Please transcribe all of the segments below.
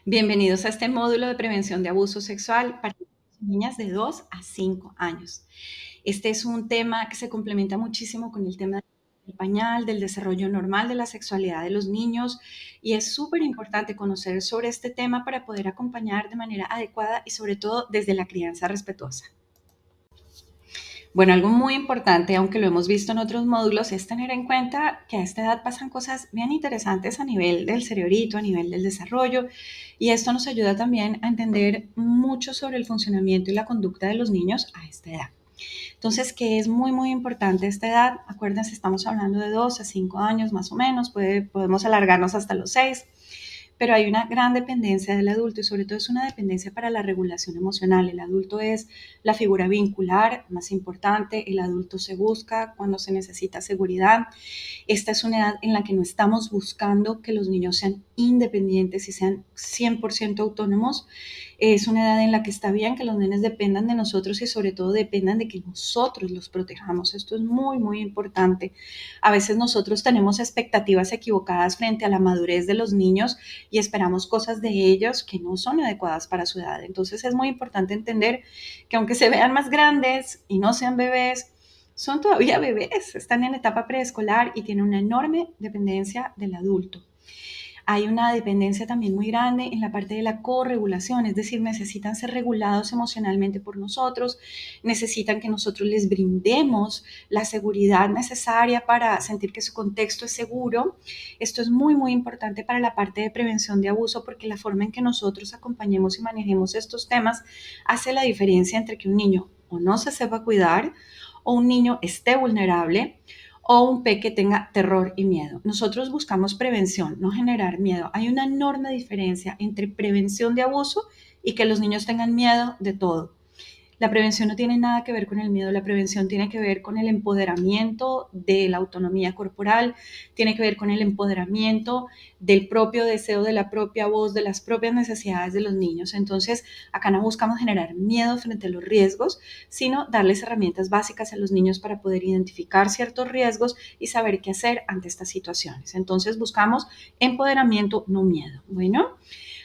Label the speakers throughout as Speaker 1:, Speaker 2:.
Speaker 1: Bienvenidos a este módulo de prevención de abuso sexual para niñas de 2 a 5 años. Este es un tema que se complementa muchísimo con el tema del pañal, del desarrollo normal de la sexualidad de los niños y es súper importante conocer sobre este tema para poder acompañar de manera adecuada y sobre todo desde la crianza respetuosa. Bueno, algo muy importante, aunque lo hemos visto en otros módulos, es tener en cuenta que a esta edad pasan cosas bien interesantes a nivel del cerebrito, a nivel del desarrollo, y esto nos ayuda también a entender mucho sobre el funcionamiento y la conducta de los niños a esta edad. Entonces, que es muy, muy importante esta edad. Acuérdense, estamos hablando de 2 a 5 años más o menos, podemos alargarnos hasta los 6, pero hay una gran dependencia del adulto y sobre todo es una dependencia para la regulación emocional. El adulto es la figura vincular más importante, el adulto se busca cuando se necesita seguridad. Esta es una edad en la que no estamos buscando que los niños sean independientes y sean 100% autónomos. Es una edad en la que está bien que los nenes dependan de nosotros y sobre todo dependan de que nosotros los protejamos. Esto es muy, muy importante. A veces nosotros tenemos expectativas equivocadas frente a la madurez de los niños y esperamos cosas de ellos que no son adecuadas para su edad. Entonces es muy importante entender que aunque se vean más grandes y no sean bebés, son todavía bebés, están en etapa preescolar y tienen una enorme dependencia del adulto. Hay una dependencia también muy grande en la parte de la corregulación, es decir, necesitan ser regulados emocionalmente por nosotros, necesitan que nosotros les brindemos la seguridad necesaria para sentir que su contexto es seguro. Esto es muy, muy importante para la parte de prevención de abuso porque la forma en que nosotros acompañemos y manejemos estos temas hace la diferencia entre que un niño o no se sepa cuidar o un niño esté vulnerable o un peque tenga terror y miedo. Nosotros buscamos prevención, no generar miedo. Hay una enorme diferencia entre prevención de abuso y que los niños tengan miedo de todo. La prevención no tiene nada que ver con el miedo, la prevención tiene que ver con el empoderamiento de la autonomía corporal, tiene que ver con el empoderamiento del propio deseo, de la propia voz, de las propias necesidades de los niños. Entonces, acá no buscamos generar miedo frente a los riesgos, sino darles herramientas básicas a los niños para poder identificar ciertos riesgos y saber qué hacer ante estas situaciones. Entonces, buscamos empoderamiento, no miedo. Bueno.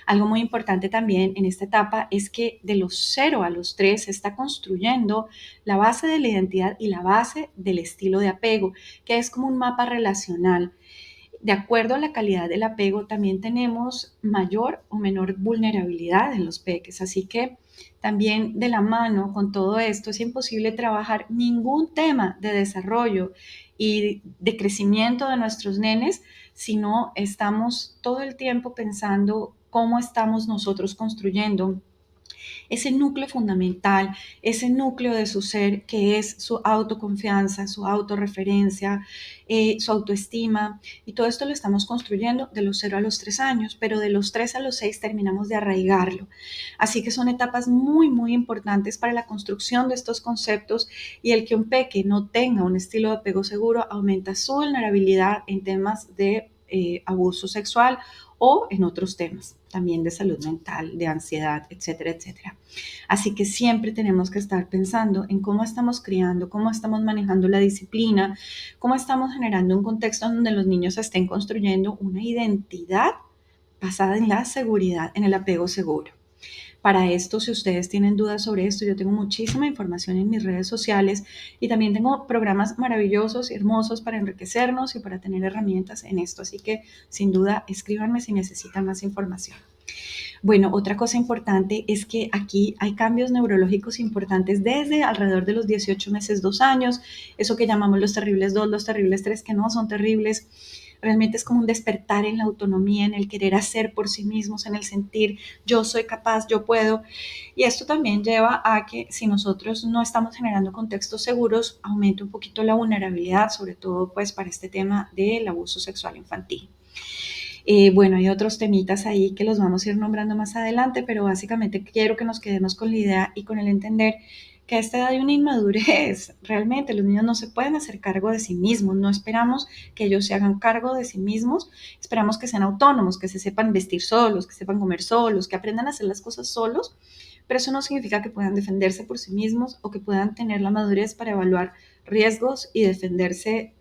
Speaker 1: Algo muy importante también en esta etapa es que de los 0 a los 3 se está construyendo la base de la identidad y la base del estilo de apego, que es como un mapa relacional. De acuerdo a la calidad del apego, también tenemos mayor o menor vulnerabilidad en los peques. Así que también de la mano con todo esto es imposible trabajar ningún tema de desarrollo y de crecimiento de nuestros nenes si no estamos todo el tiempo pensando cómo estamos nosotros construyendo ese núcleo fundamental, ese núcleo de su ser que es su autoconfianza, su autorreferencia, su autoestima. Y todo esto lo estamos construyendo de los 0 a los 3 años, pero de los 3 a los 6 terminamos de arraigarlo. Así que son etapas muy, muy importantes para la construcción de estos conceptos y el que un peque no tenga un estilo de apego seguro aumenta su vulnerabilidad en temas de abuso sexual o en otros temas también de salud mental, de ansiedad, etcétera, etcétera. Así que siempre tenemos que estar pensando en cómo estamos criando, cómo estamos manejando la disciplina, cómo estamos generando un contexto donde los niños estén construyendo una identidad basada en la seguridad, en el apego seguro. Para esto, si ustedes tienen dudas sobre esto, yo tengo muchísima información en mis redes sociales y también tengo programas maravillosos y hermosos para enriquecernos y para tener herramientas en esto. Así que, sin duda, escríbanme si necesitan más información. Bueno, otra cosa importante es que aquí hay cambios neurológicos importantes desde alrededor de los 18 meses, 2 años, eso que llamamos los terribles 2, los terribles 3, que no son terribles. Realmente es como un despertar en la autonomía, en el querer hacer por sí mismos, en el sentir yo soy capaz, yo puedo. Y esto también lleva a que si nosotros no estamos generando contextos seguros, aumente un poquito la vulnerabilidad, sobre todo pues para este tema del abuso sexual infantil. Bueno, hay otros temitas ahí que los vamos a ir nombrando más adelante, pero básicamente quiero que nos quedemos con la idea y con el entender que a esta edad hay una inmadurez. Realmente los niños no se pueden hacer cargo de sí mismos, no esperamos que ellos se hagan cargo de sí mismos, esperamos que sean autónomos, que se sepan vestir solos, que sepan comer solos, que aprendan a hacer las cosas solos, pero eso no significa que puedan defenderse por sí mismos o que puedan tener la madurez para evaluar riesgos y defenderse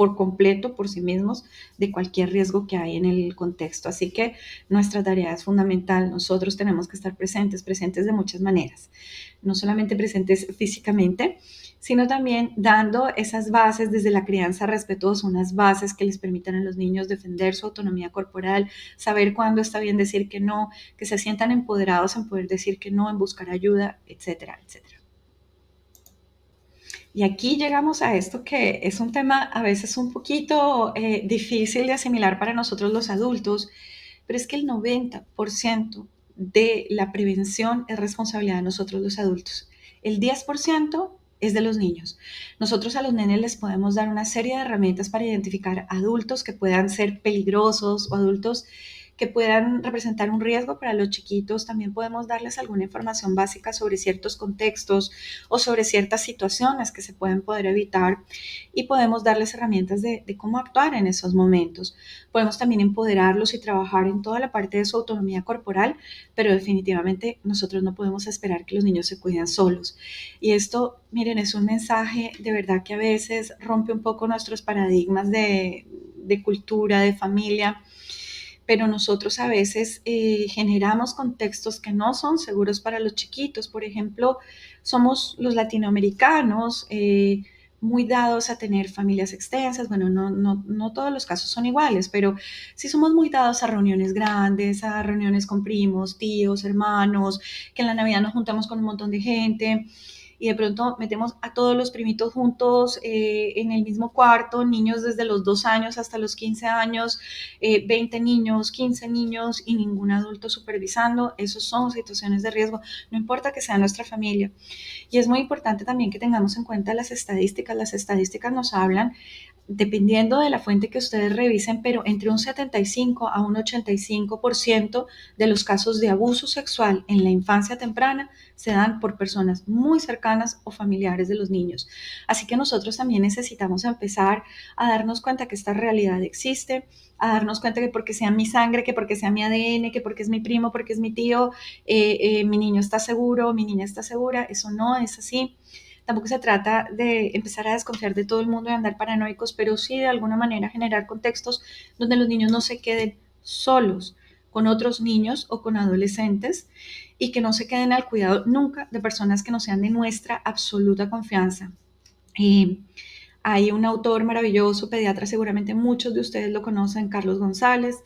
Speaker 1: por completo por sí mismos de cualquier riesgo que hay en el contexto. Así que nuestra tarea es fundamental. Nosotros tenemos que estar presentes, presentes de muchas maneras, no solamente presentes físicamente, sino también dando esas bases desde la crianza respetuosa, unas bases que les permitan a los niños defender su autonomía corporal, saber cuándo está bien decir que no, que se sientan empoderados en poder decir que no, en buscar ayuda, etcétera, etcétera. Y aquí llegamos a esto que es un tema a veces un poquito difícil de asimilar para nosotros los adultos, pero es que el 90% de la prevención es responsabilidad de nosotros los adultos. El 10% es de los niños. Nosotros a los nenes les podemos dar una serie de herramientas para identificar adultos que puedan ser peligrosos o adultos que puedan representar un riesgo para los chiquitos. También podemos darles alguna información básica sobre ciertos contextos o sobre ciertas situaciones que se pueden poder evitar y podemos darles herramientas de cómo actuar en esos momentos. Podemos también empoderarlos y trabajar en toda la parte de su autonomía corporal, pero definitivamente nosotros no podemos esperar que los niños se cuiden solos. Y esto, miren, es un mensaje de verdad que a veces rompe un poco nuestros paradigmas de cultura, de familia, pero nosotros a veces generamos contextos que no son seguros para los chiquitos. Por ejemplo, somos los latinoamericanos muy dados a tener familias extensas. Bueno, no todos los casos son iguales, pero sí somos muy dados a reuniones grandes, a reuniones con primos, tíos, hermanos, que en la Navidad nos juntamos con un montón de gente y de pronto metemos a todos los primitos juntos en el mismo cuarto, niños desde los 2 años hasta los 15 años, 20 niños, 15 niños y ningún adulto supervisando. Esos son situaciones de riesgo, no importa que sea nuestra familia. Y es muy importante también que tengamos en cuenta las estadísticas. Las estadísticas nos hablan, dependiendo de la fuente que ustedes revisen, pero entre un 75 a un 85% de los casos de abuso sexual en la infancia temprana se dan por personas muy cercanas o familiares de los niños. Así que nosotros también necesitamos empezar a darnos cuenta que esta realidad existe, a darnos cuenta que porque sea mi sangre, que porque sea mi ADN, que porque es mi primo, porque es mi tío, mi niño está seguro, mi niña está segura. Eso no es así. Tampoco se trata de empezar a desconfiar de todo el mundo y andar paranoicos, pero sí de alguna manera generar contextos donde los niños no se queden solos con otros niños o con adolescentes y que no se queden al cuidado nunca de personas que no sean de nuestra absoluta confianza. Eh, Hay un autor maravilloso, pediatra, seguramente muchos de ustedes lo conocen, Carlos González.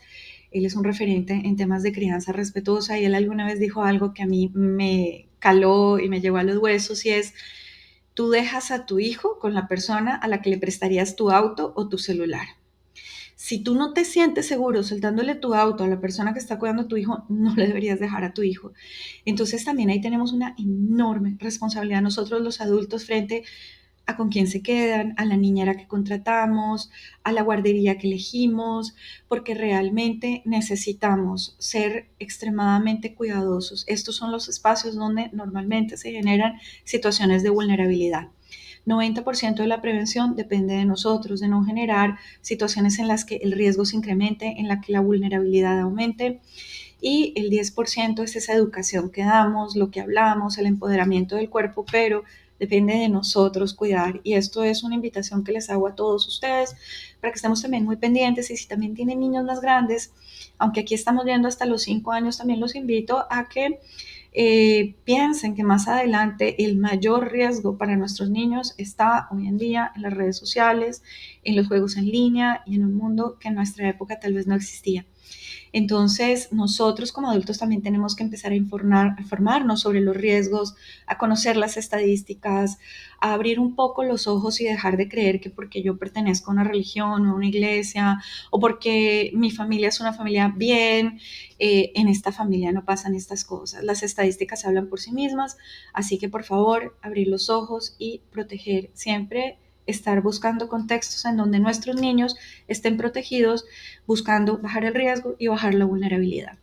Speaker 1: Él es un referente en temas de crianza respetuosa y él alguna vez dijo algo que a mí me caló y me llegó a los huesos y es: tú dejas a tu hijo con la persona a la que le prestarías tu auto o tu celular. Si tú no te sientes seguro soltándole tu auto a la persona que está cuidando a tu hijo, no le deberías dejar a tu hijo. Entonces también ahí tenemos una enorme responsabilidad nosotros los adultos frente a con quién se quedan, a la niñera que contratamos, a la guardería que elegimos, porque realmente necesitamos ser extremadamente cuidadosos. Estos son los espacios donde normalmente se generan situaciones de vulnerabilidad. 90% de la prevención depende de nosotros, de no generar situaciones en las que el riesgo se incremente, en la que la vulnerabilidad aumente. Y el 10% es esa educación que damos, lo que hablamos, el empoderamiento del cuerpo, pero depende de nosotros cuidar. Y esto es una invitación que les hago a todos ustedes para que estemos también muy pendientes. Y si también tienen niños más grandes, aunque aquí estamos viendo hasta los 5 años, también los invito a que piensen que más adelante el mayor riesgo para nuestros niños está hoy en día en las redes sociales, en los juegos en línea y en un mundo que en nuestra época tal vez no existía. Entonces, nosotros como adultos también tenemos que empezar a informarnos sobre los riesgos, a conocer las estadísticas, a abrir un poco los ojos y dejar de creer que porque yo pertenezco a una religión o a una iglesia o porque mi familia es una familia bien, en esta familia no pasan estas cosas. Las estadísticas hablan por sí mismas, así que por favor, abrir los ojos y proteger siempre, estar buscando contextos en donde nuestros niños estén protegidos, buscando bajar el riesgo y bajar la vulnerabilidad.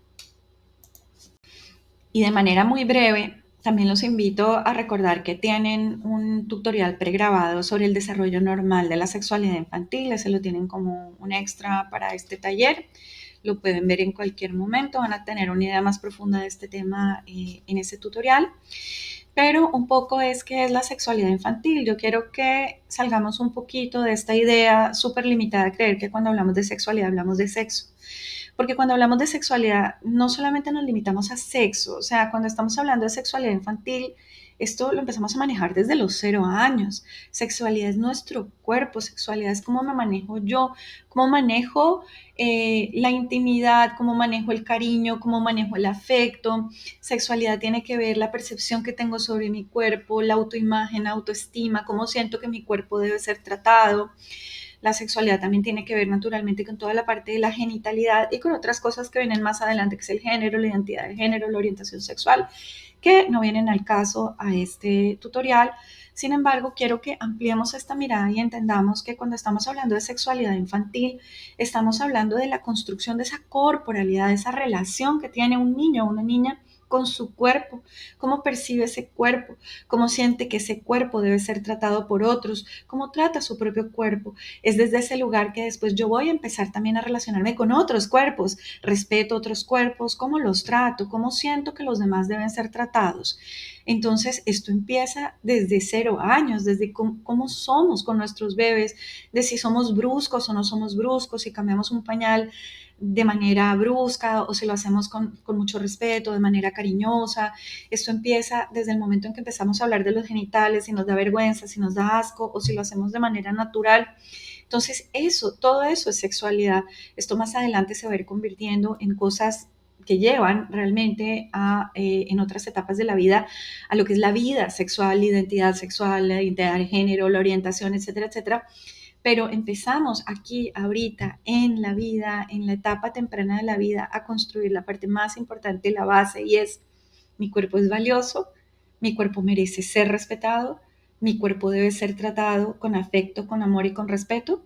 Speaker 1: Y de manera muy breve, también los invito a recordar que tienen un tutorial pregrabado sobre el desarrollo normal de la sexualidad infantil. Ese lo tienen como un extra para este taller. Lo pueden ver en cualquier momento. Van a tener una idea más profunda de este tema en ese tutorial. pero un poco es que es la sexualidad infantil. Yo quiero que salgamos un poquito de esta idea súper limitada de creer que cuando hablamos de sexualidad hablamos de sexo. Porque cuando hablamos de sexualidad no solamente nos limitamos a sexo, o sea, cuando estamos hablando de sexualidad infantil, esto lo empezamos a manejar desde los 0 años. Sexualidad es nuestro cuerpo, sexualidad es cómo me manejo yo, cómo manejo la intimidad, cómo manejo el cariño, cómo manejo el afecto. Sexualidad tiene que ver la percepción que tengo sobre mi cuerpo, la autoimagen, autoestima, cómo siento que mi cuerpo debe ser tratado. La sexualidad también tiene que ver naturalmente con toda la parte de la genitalidad y con otras cosas que vienen más adelante, que es el género, la identidad de género, la orientación sexual, que no vienen al caso a este tutorial. Sin embargo, quiero que ampliemos esta mirada y entendamos que cuando estamos hablando de sexualidad infantil, estamos hablando de la construcción de esa corporalidad, de esa relación que tiene un niño o una niña con su cuerpo, cómo percibe ese cuerpo, cómo siente que ese cuerpo debe ser tratado por otros, cómo trata su propio cuerpo. Es desde ese lugar que después yo voy a empezar también a relacionarme con otros cuerpos, respeto otros cuerpos, cómo los trato, cómo siento que los demás deben ser tratados. Entonces, esto empieza desde 0 años, desde cómo somos con nuestros bebés, de si somos bruscos o no somos bruscos, si cambiamos un pañal de manera brusca o si lo hacemos con mucho respeto, de manera cariñosa. Esto empieza desde el momento en que empezamos a hablar de los genitales, si nos da vergüenza, si nos da asco o si lo hacemos de manera natural. Entonces, eso, todo eso es sexualidad. Esto más adelante se va a ir convirtiendo en cosas que llevan realmente en otras etapas de la vida a lo que es la vida sexual, la identidad de género, la orientación, etcétera, etcétera. Pero empezamos aquí, ahorita, en la vida, en la etapa temprana de la vida, a construir la parte más importante, la base, y es: mi cuerpo es valioso, mi cuerpo merece ser respetado, mi cuerpo debe ser tratado con afecto, con amor y con respeto.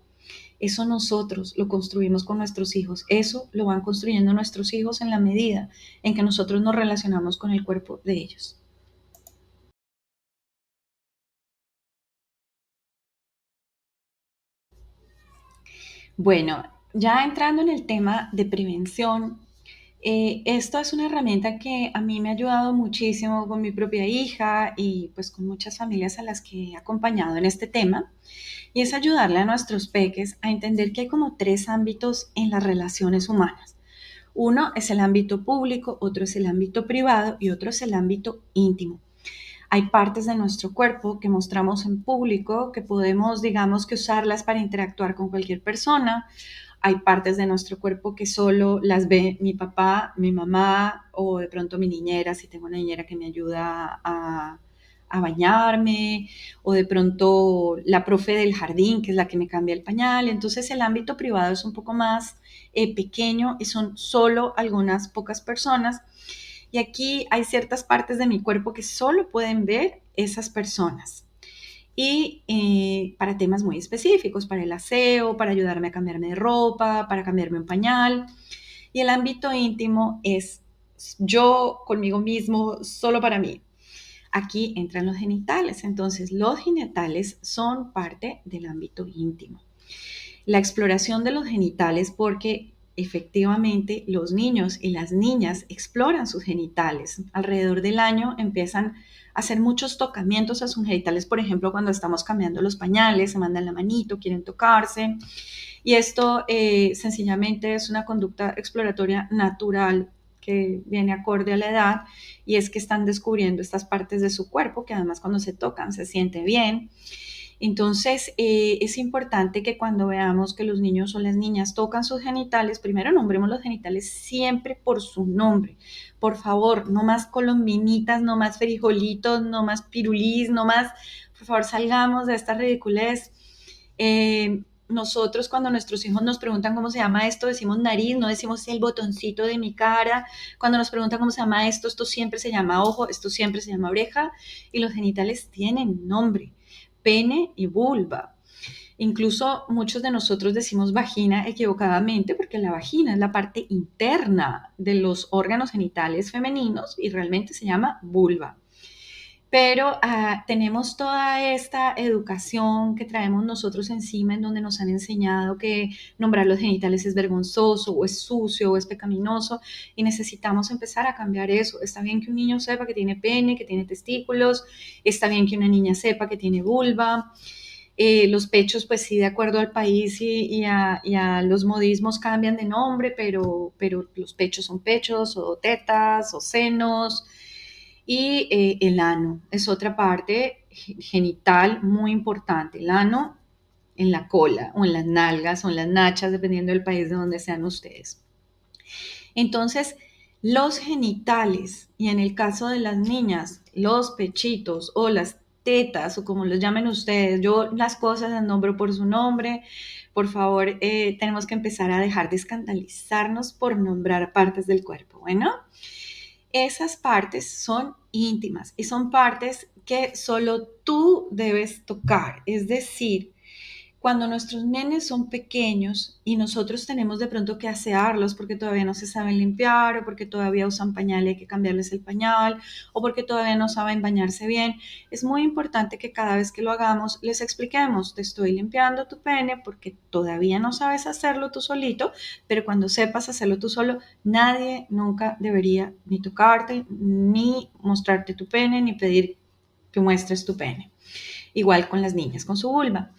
Speaker 1: Eso nosotros lo construimos con nuestros hijos, eso lo van construyendo nuestros hijos en la medida en que nosotros nos relacionamos con el cuerpo de ellos. Bueno, ya entrando en el tema de prevención, esto es una herramienta que a mí me ha ayudado muchísimo con mi propia hija y pues con muchas familias a las que he acompañado en este tema, y es ayudarle a nuestros peques a entender que hay como tres ámbitos en las relaciones humanas. Uno es el ámbito público, otro es el ámbito privado y otro es el ámbito íntimo. Hay partes de nuestro cuerpo que mostramos en público, que podemos, digamos, que usarlas para interactuar con cualquier persona. Hay partes de nuestro cuerpo que solo las ve mi papá, mi mamá o de pronto mi niñera, si tengo una niñera que me ayuda a bañarme, o de pronto la profe del jardín, que es la que me cambia el pañal. Entonces el ámbito privado es un poco más pequeño y son solo algunas pocas personas. Y aquí hay ciertas partes de mi cuerpo que solo pueden ver esas personas. Y para temas muy específicos, para el aseo, para ayudarme a cambiarme de ropa, para cambiarme un pañal. Y el ámbito íntimo es yo conmigo mismo, solo para mí. Aquí entran los genitales. Entonces, los genitales son parte del ámbito íntimo. La exploración de los genitales, porque efectivamente los niños y las niñas exploran sus genitales. Alrededor del año empiezan a hacer muchos tocamientos a sus genitales, por ejemplo, cuando estamos cambiando los pañales, se mandan la manito, quieren tocarse. Y esto sencillamente es una conducta exploratoria natural que viene acorde a la edad, y es que están descubriendo estas partes de su cuerpo que además cuando se tocan se siente bien. Entonces, es importante que cuando veamos que los niños o las niñas tocan sus genitales, primero nombremos los genitales siempre por su nombre. Por favor, no más colombinitas, no más frijolitos, no más pirulís, no más, por favor, salgamos de esta ridiculez. Nosotros cuando nuestros hijos nos preguntan cómo se llama esto, decimos nariz, no decimos el botoncito de mi cara. Cuando nos preguntan cómo se llama esto siempre se llama ojo, esto siempre se llama oreja, y los genitales tienen nombre: pene y vulva. Incluso muchos de nosotros decimos vagina equivocadamente porque la vagina es la parte interna de los órganos genitales femeninos y realmente se llama vulva. Pero tenemos toda esta educación que traemos nosotros encima, en donde nos han enseñado que nombrar los genitales es vergonzoso o es sucio o es pecaminoso, y necesitamos empezar a cambiar eso. Está bien que un niño sepa que tiene pene, que tiene testículos, está bien que una niña sepa que tiene vulva. Los pechos, pues sí, de acuerdo al país y a los modismos cambian de nombre, pero los pechos son pechos o tetas o senos. Y el ano es otra parte genital muy importante. El ano en la cola o en las nalgas o en las nachas, dependiendo del país de donde sean ustedes. Entonces, los genitales, y en el caso de las niñas, los pechitos o las tetas, o como los llamen ustedes, yo las cosas las nombro por su nombre. Por favor, tenemos que empezar a dejar de escandalizarnos por nombrar partes del cuerpo. Bueno, esas partes son íntimas y son partes que solo tú debes tocar. Es decir, cuando nuestros nenes son pequeños y nosotros tenemos de pronto que asearlos porque todavía no se saben limpiar o porque todavía usan pañal y hay que cambiarles el pañal o porque todavía no saben bañarse bien, es muy importante que cada vez que lo hagamos les expliquemos: te estoy limpiando tu pene porque todavía no sabes hacerlo tú solito, pero cuando sepas hacerlo tú solo, nadie nunca debería ni tocarte, ni mostrarte tu pene, ni pedir que muestres tu pene. Igual con las niñas, con su vulva.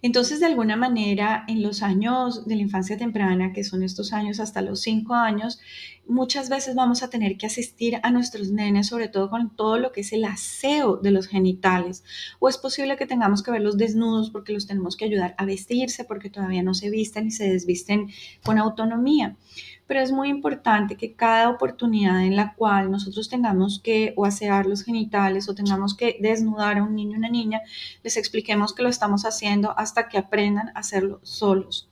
Speaker 1: Entonces, de alguna manera, en los años de la infancia temprana, que son estos años hasta los 5 años, muchas veces vamos a tener que asistir a nuestros nenes, sobre todo con todo lo que es el aseo de los genitales. O es posible que tengamos que verlos desnudos porque los tenemos que ayudar a vestirse, porque todavía no se visten y se desvisten con autonomía. Pero es muy importante que cada oportunidad en la cual nosotros tengamos que o asear los genitales o tengamos que desnudar a un niño o una niña, les expliquemos que lo estamos haciendo hasta que aprendan a hacerlo solos.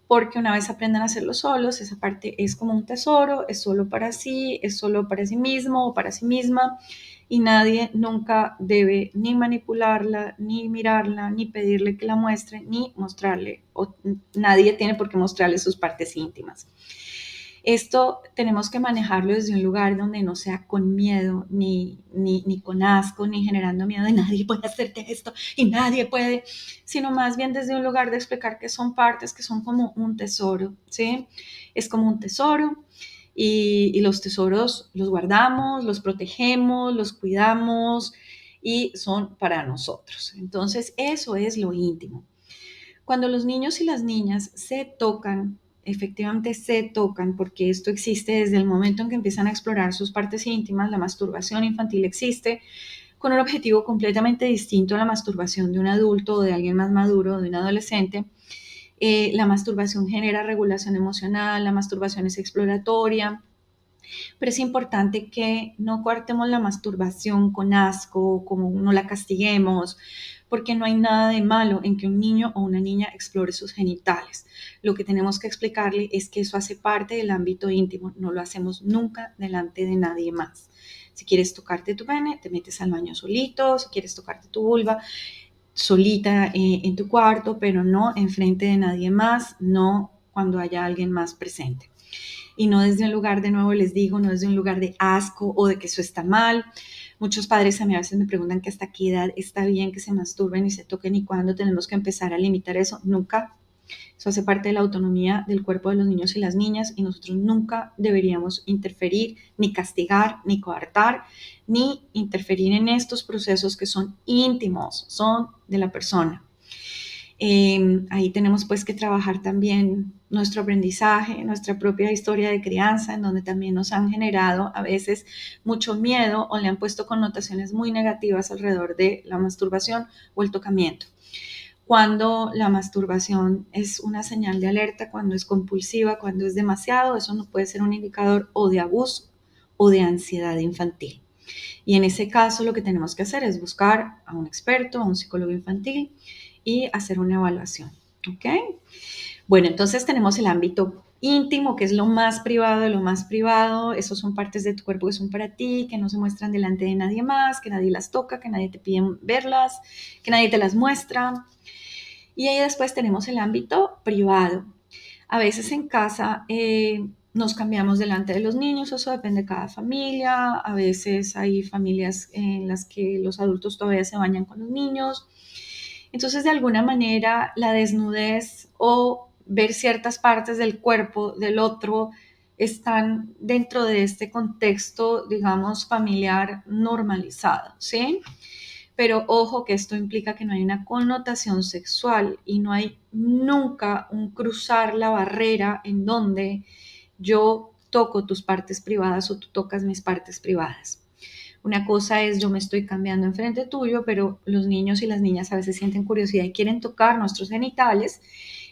Speaker 1: Porque una vez aprendan a hacerlo solos, esa parte es como un tesoro, es solo para sí, es solo para sí mismo o para sí misma, y nadie nunca debe ni manipularla, ni mirarla, ni pedirle que la muestre, ni mostrarle, o nadie tiene por qué mostrarle sus partes íntimas. Esto tenemos que manejarlo desde un lugar donde no sea con miedo, ni con asco, ni generando miedo de nadie puede hacerte esto y nadie puede, sino más bien desde un lugar de explicar que son partes que son como un tesoro, ¿sí? Es como un tesoro y los tesoros los guardamos, los protegemos, los cuidamos y son para nosotros. Entonces, eso es lo íntimo. Cuando los niños y las niñas se tocan, efectivamente se tocan, porque esto existe desde el momento en que empiezan a explorar sus partes íntimas. La masturbación infantil existe con un objetivo completamente distinto a la masturbación de un adulto o de alguien más maduro o de un adolescente. La masturbación genera regulación emocional, la masturbación es exploratoria, pero es importante que no coartemos la masturbación con asco, como no la castiguemos, porque no hay nada de malo en que un niño o una niña explore sus genitales. Lo que tenemos que explicarle es que eso hace parte del ámbito íntimo, no lo hacemos nunca delante de nadie más. Si quieres tocarte tu pene, te metes al baño solito. Si quieres tocarte tu vulva, solita en tu cuarto, pero no enfrente de nadie más, no cuando haya alguien más presente. Y no desde un lugar, de nuevo les digo, no desde un lugar de asco o de que eso está mal. Muchos padres a mí a veces me preguntan que hasta qué edad está bien que se masturben y se toquen y cuándo tenemos que empezar a limitar eso. Nunca. Eso hace parte de la autonomía del cuerpo de los niños y las niñas, y nosotros nunca deberíamos interferir, ni castigar, ni coartar, ni interferir en estos procesos que son íntimos, son de la persona. Ahí tenemos pues que trabajar también nuestro aprendizaje, nuestra propia historia de crianza, en donde también nos han generado a veces mucho miedo o le han puesto connotaciones muy negativas alrededor de la masturbación o el tocamiento. Cuando la masturbación es una señal de alerta, cuando es compulsiva, cuando es demasiado, eso no puede ser un indicador o de abuso o de ansiedad infantil. Y en ese caso lo que tenemos que hacer es buscar a un experto, a un psicólogo infantil y hacer una evaluación. ¿Ok? Bueno, entonces tenemos el ámbito íntimo, que es lo más privado de lo más privado. Esos son partes de tu cuerpo que son para ti, que no se muestran delante de nadie más, que nadie las toca, que nadie te pide verlas, que nadie te las muestra. Y ahí después tenemos el ámbito privado. A veces en casa nos cambiamos delante de los niños, eso depende de cada familia. A veces hay familias en las que los adultos todavía se bañan con los niños. Entonces, de alguna manera, la desnudez o ver ciertas partes del cuerpo del otro están dentro de este contexto, digamos, familiar normalizado, ¿sí? Pero ojo que esto implica que no hay una connotación sexual y no hay nunca un cruzar la barrera en donde yo toco tus partes privadas o tú tocas mis partes privadas. Una cosa es yo me estoy cambiando enfrente tuyo, pero los niños y las niñas a veces sienten curiosidad y quieren tocar nuestros genitales.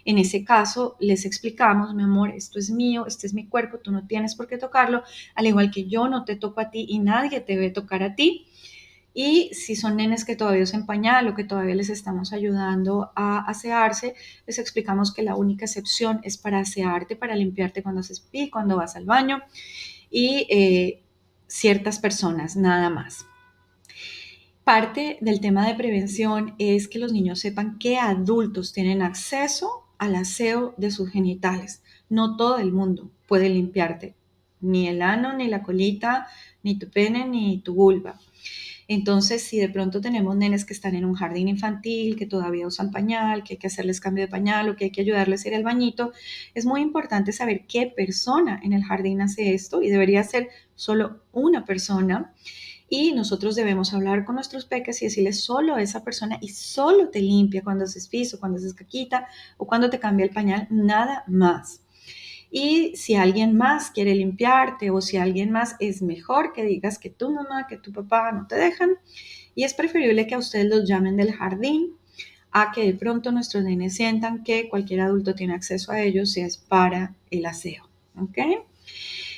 Speaker 1: En ese caso les explicamos, mi amor, esto es mío, este es mi cuerpo, tú no tienes por qué tocarlo, al igual que yo no te toco a ti y nadie te debe tocar a ti. Y si son nenes que todavía usan pañal o que todavía les estamos ayudando a asearse, les explicamos que la única excepción es para asearte, para limpiarte cuando haces pipí, cuando vas al baño y ciertas personas, nada más. Parte del tema de prevención es que los niños sepan que adultos tienen acceso al aseo de sus genitales. No todo el mundo puede limpiarte, ni el ano, ni la colita, ni tu pene, ni tu vulva. Entonces, si de pronto tenemos nenes que están en un jardín infantil, que todavía usan pañal, que hay que hacerles cambio de pañal o que hay que ayudarles a ir al bañito, es muy importante saber qué persona en el jardín hace esto y debería ser solo una persona. Y nosotros debemos hablar con nuestros peques y decirles solo a esa persona y solo te limpia cuando haces pis o cuando haces caquita o cuando te cambia el pañal, nada más. Y si alguien más quiere limpiarte o si alguien más es mejor que digas que tu mamá, que tu papá no te dejan. Y es preferible que a ustedes los llamen del jardín a que de pronto nuestros nenes sientan que cualquier adulto tiene acceso a ellos si es para el aseo. ¿Ok?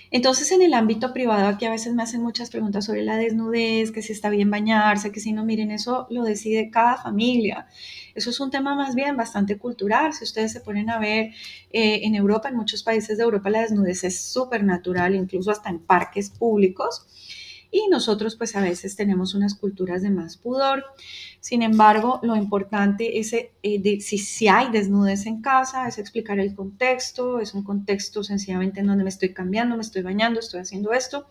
Speaker 1: Entonces, en el ámbito privado, aquí a veces me hacen muchas preguntas sobre la desnudez, que si está bien bañarse, que si no, miren, eso lo decide cada familia. Eso es un tema más bien bastante cultural. Si ustedes se ponen a ver en Europa, en muchos países de Europa, la desnudez es súper natural, incluso hasta en parques públicos. Y nosotros pues a veces tenemos unas culturas de más pudor. Sin embargo, lo importante es si hay desnudez en casa, es explicar el contexto, es un contexto sencillamente en donde me estoy cambiando, me estoy bañando, estoy haciendo esto,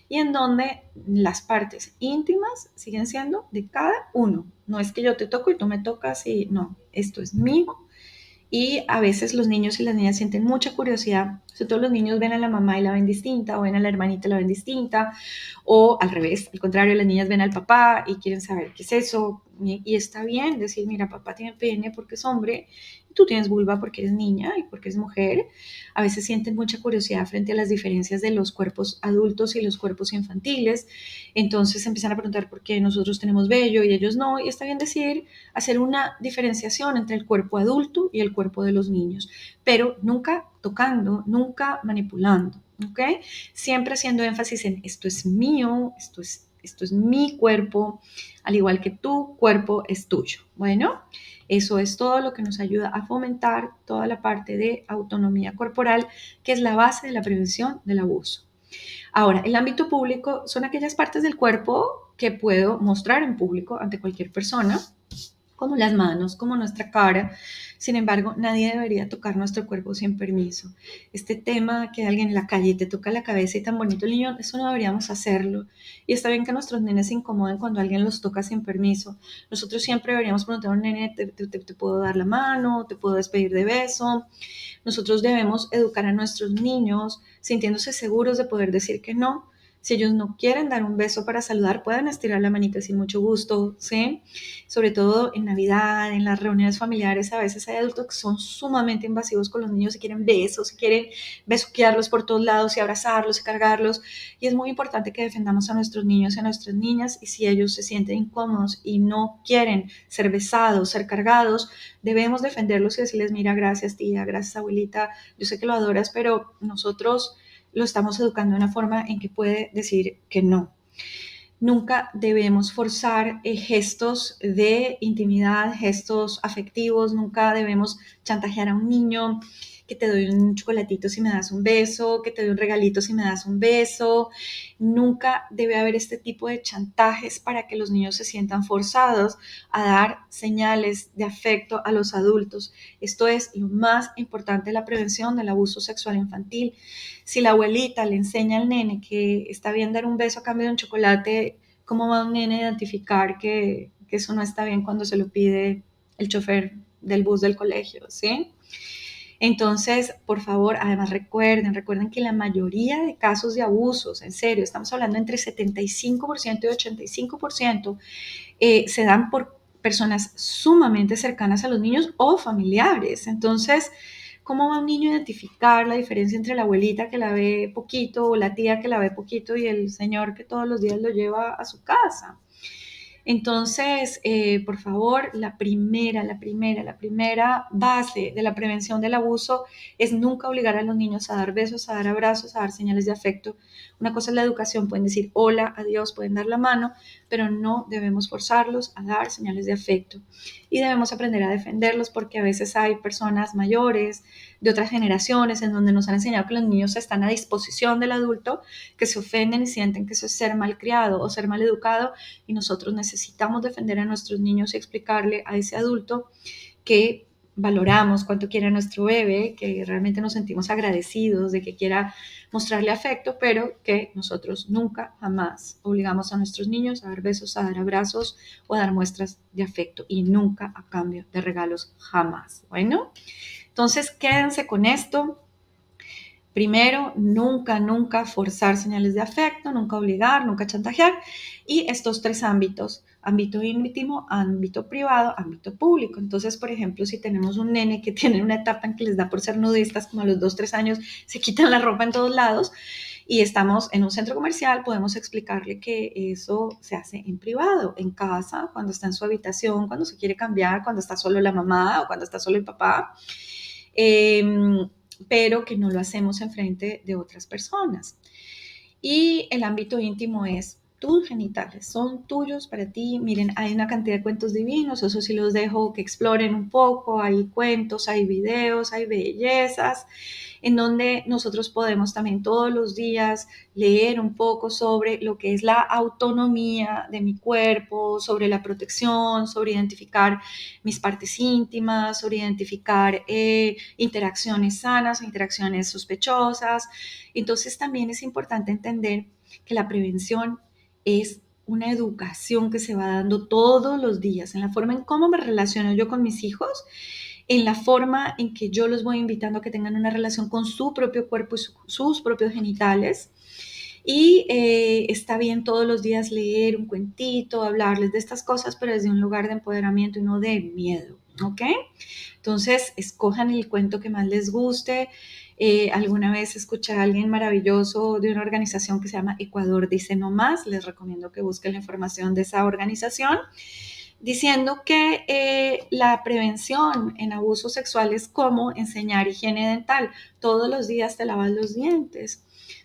Speaker 1: y en donde las partes íntimas siguen siendo de cada uno. No es que yo te toco y tú me tocas y no, esto es mío. Y a veces los niños y las niñas sienten mucha curiosidad, sobre todo los niños ven a la mamá y la ven distinta, o ven a la hermanita y la ven distinta, o al revés, al contrario, las niñas ven al papá y quieren saber qué es eso, y está bien decir, mira, papá tiene pene porque es hombre, y tú tienes vulva porque eres niña y porque es mujer. A veces sienten mucha curiosidad frente a las diferencias de los cuerpos adultos y los cuerpos infantiles, entonces empiezan a preguntar por qué nosotros tenemos vello y ellos no, y está bien decir, hacer una diferenciación entre el cuerpo adulto y el cuerpo de los niños, pero nunca tocando, nunca manipulando, ¿ok? Siempre haciendo énfasis en esto es mío, esto es mi cuerpo, al igual que tu cuerpo es tuyo. Bueno, eso es todo lo que nos ayuda a fomentar toda la parte de autonomía corporal, que es la base de la prevención del abuso. Ahora, el ámbito público son aquellas partes del cuerpo que puedo mostrar en público ante cualquier persona, como las manos, como nuestra cara. Sin embargo, nadie debería tocar nuestro cuerpo sin permiso. Este tema que alguien en la calle te toca la cabeza y tan bonito el niño, eso no deberíamos hacerlo. Y está bien que nuestros nenes se incomoden cuando alguien los toca sin permiso. Nosotros siempre deberíamos preguntar a un nene, ¿te puedo dar la mano? ¿Te puedo despedir de beso? Nosotros debemos educar a nuestros niños sintiéndose seguros de poder decir que no. Si ellos no quieren dar un beso para saludar, pueden estirar la manita sin mucho gusto, ¿sí? Sobre todo en Navidad, en las reuniones familiares, a veces hay adultos que son sumamente invasivos con los niños y quieren besos, y quieren besuquearlos por todos lados y abrazarlos y cargarlos. Y es muy importante que defendamos a nuestros niños y a nuestras niñas, y si ellos se sienten incómodos y no quieren ser besados, ser cargados, debemos defenderlos y decirles, mira, gracias tía, gracias abuelita, yo sé que lo adoras, pero nosotros lo estamos educando de una forma en que puede decir que no. Nunca debemos forzar gestos de intimidad, gestos afectivos, nunca debemos chantajear a un niño. que te doy un chocolatito si me das un beso, que te doy un regalito si me das un beso. Nunca debe haber este tipo de chantajes para que los niños se sientan forzados a dar señales de afecto a los adultos. Esto es lo más importante de la prevención del abuso sexual infantil. Si la abuelita le enseña al nene que está bien dar un beso a cambio de un chocolate, ¿cómo va un nene a identificar que eso no está bien cuando se lo pide el chofer del bus del colegio? ¿Sí? Entonces, por favor, además recuerden que la mayoría de casos de abusos, en serio, estamos hablando entre 75% y 85%, se dan por personas sumamente cercanas a los niños o familiares. Entonces, ¿cómo va un niño a identificar la diferencia entre la abuelita que la ve poquito o la tía que la ve poquito y el señor que todos los días lo lleva a su casa? Entonces, por favor, la primera base de la prevención del abuso es nunca obligar a los niños a dar besos, a dar abrazos, a dar señales de afecto. Una cosa es la educación, pueden decir hola, adiós, pueden dar la mano, pero no debemos forzarlos a dar señales de afecto. Y debemos aprender a defenderlos porque a veces hay personas mayores de otras generaciones en donde nos han enseñado que los niños están a disposición del adulto, que se ofenden y sienten que eso es ser malcriado o ser maleducado, y nosotros necesitamos defender a nuestros niños y explicarle a ese adulto que valoramos cuánto quiere a nuestro bebé, que realmente nos sentimos agradecidos de que quiera mostrarle afecto, pero que nosotros nunca, jamás obligamos a nuestros niños a dar besos, a dar abrazos o a dar muestras de afecto, y nunca a cambio de regalos, jamás. Bueno, entonces quédense con esto. Primero, nunca forzar señales de afecto, nunca obligar, nunca chantajear. Y estos tres ámbitos: ámbito íntimo, ámbito privado, ámbito público. Entonces, por ejemplo, si tenemos un nene que tiene una etapa en que les da por ser nudistas, como a los 2, 3 años, se quitan la ropa en todos lados, y estamos en un centro comercial, podemos explicarle que eso se hace en privado, en casa, cuando está en su habitación, cuando se quiere cambiar, cuando está solo la mamá o cuando está solo el papá. Pero que no lo hacemos en frente de otras personas. Y el ámbito íntimo es: tus genitales son tuyos para ti. Miren, hay una cantidad de cuentos divinos, eso sí los dejo que exploren un poco. Hay cuentos, hay videos, hay bellezas, en donde nosotros podemos también todos los días leer un poco sobre lo que es la autonomía de mi cuerpo, sobre la protección, sobre identificar mis partes íntimas, sobre identificar interacciones sanas, interacciones sospechosas. Entonces también es importante entender que la prevención es una educación que se va dando todos los días en la forma en cómo me relaciono yo con mis hijos, en la forma en que yo los voy invitando a que tengan una relación con su propio cuerpo y sus propios genitales. Y está bien todos los días leer un cuentito, hablarles de estas cosas, pero desde un lugar de empoderamiento y no de miedo, ¿ok? Entonces, escojan el cuento que más les guste. Alguna vez escuché a alguien maravilloso de una organización que se llama Ecuador Dice No Más. Les recomiendo que busquen la información de esa organización, diciendo que la prevención en abusos sexuales es como enseñar higiene dental. Todos los días te lavas los dientes.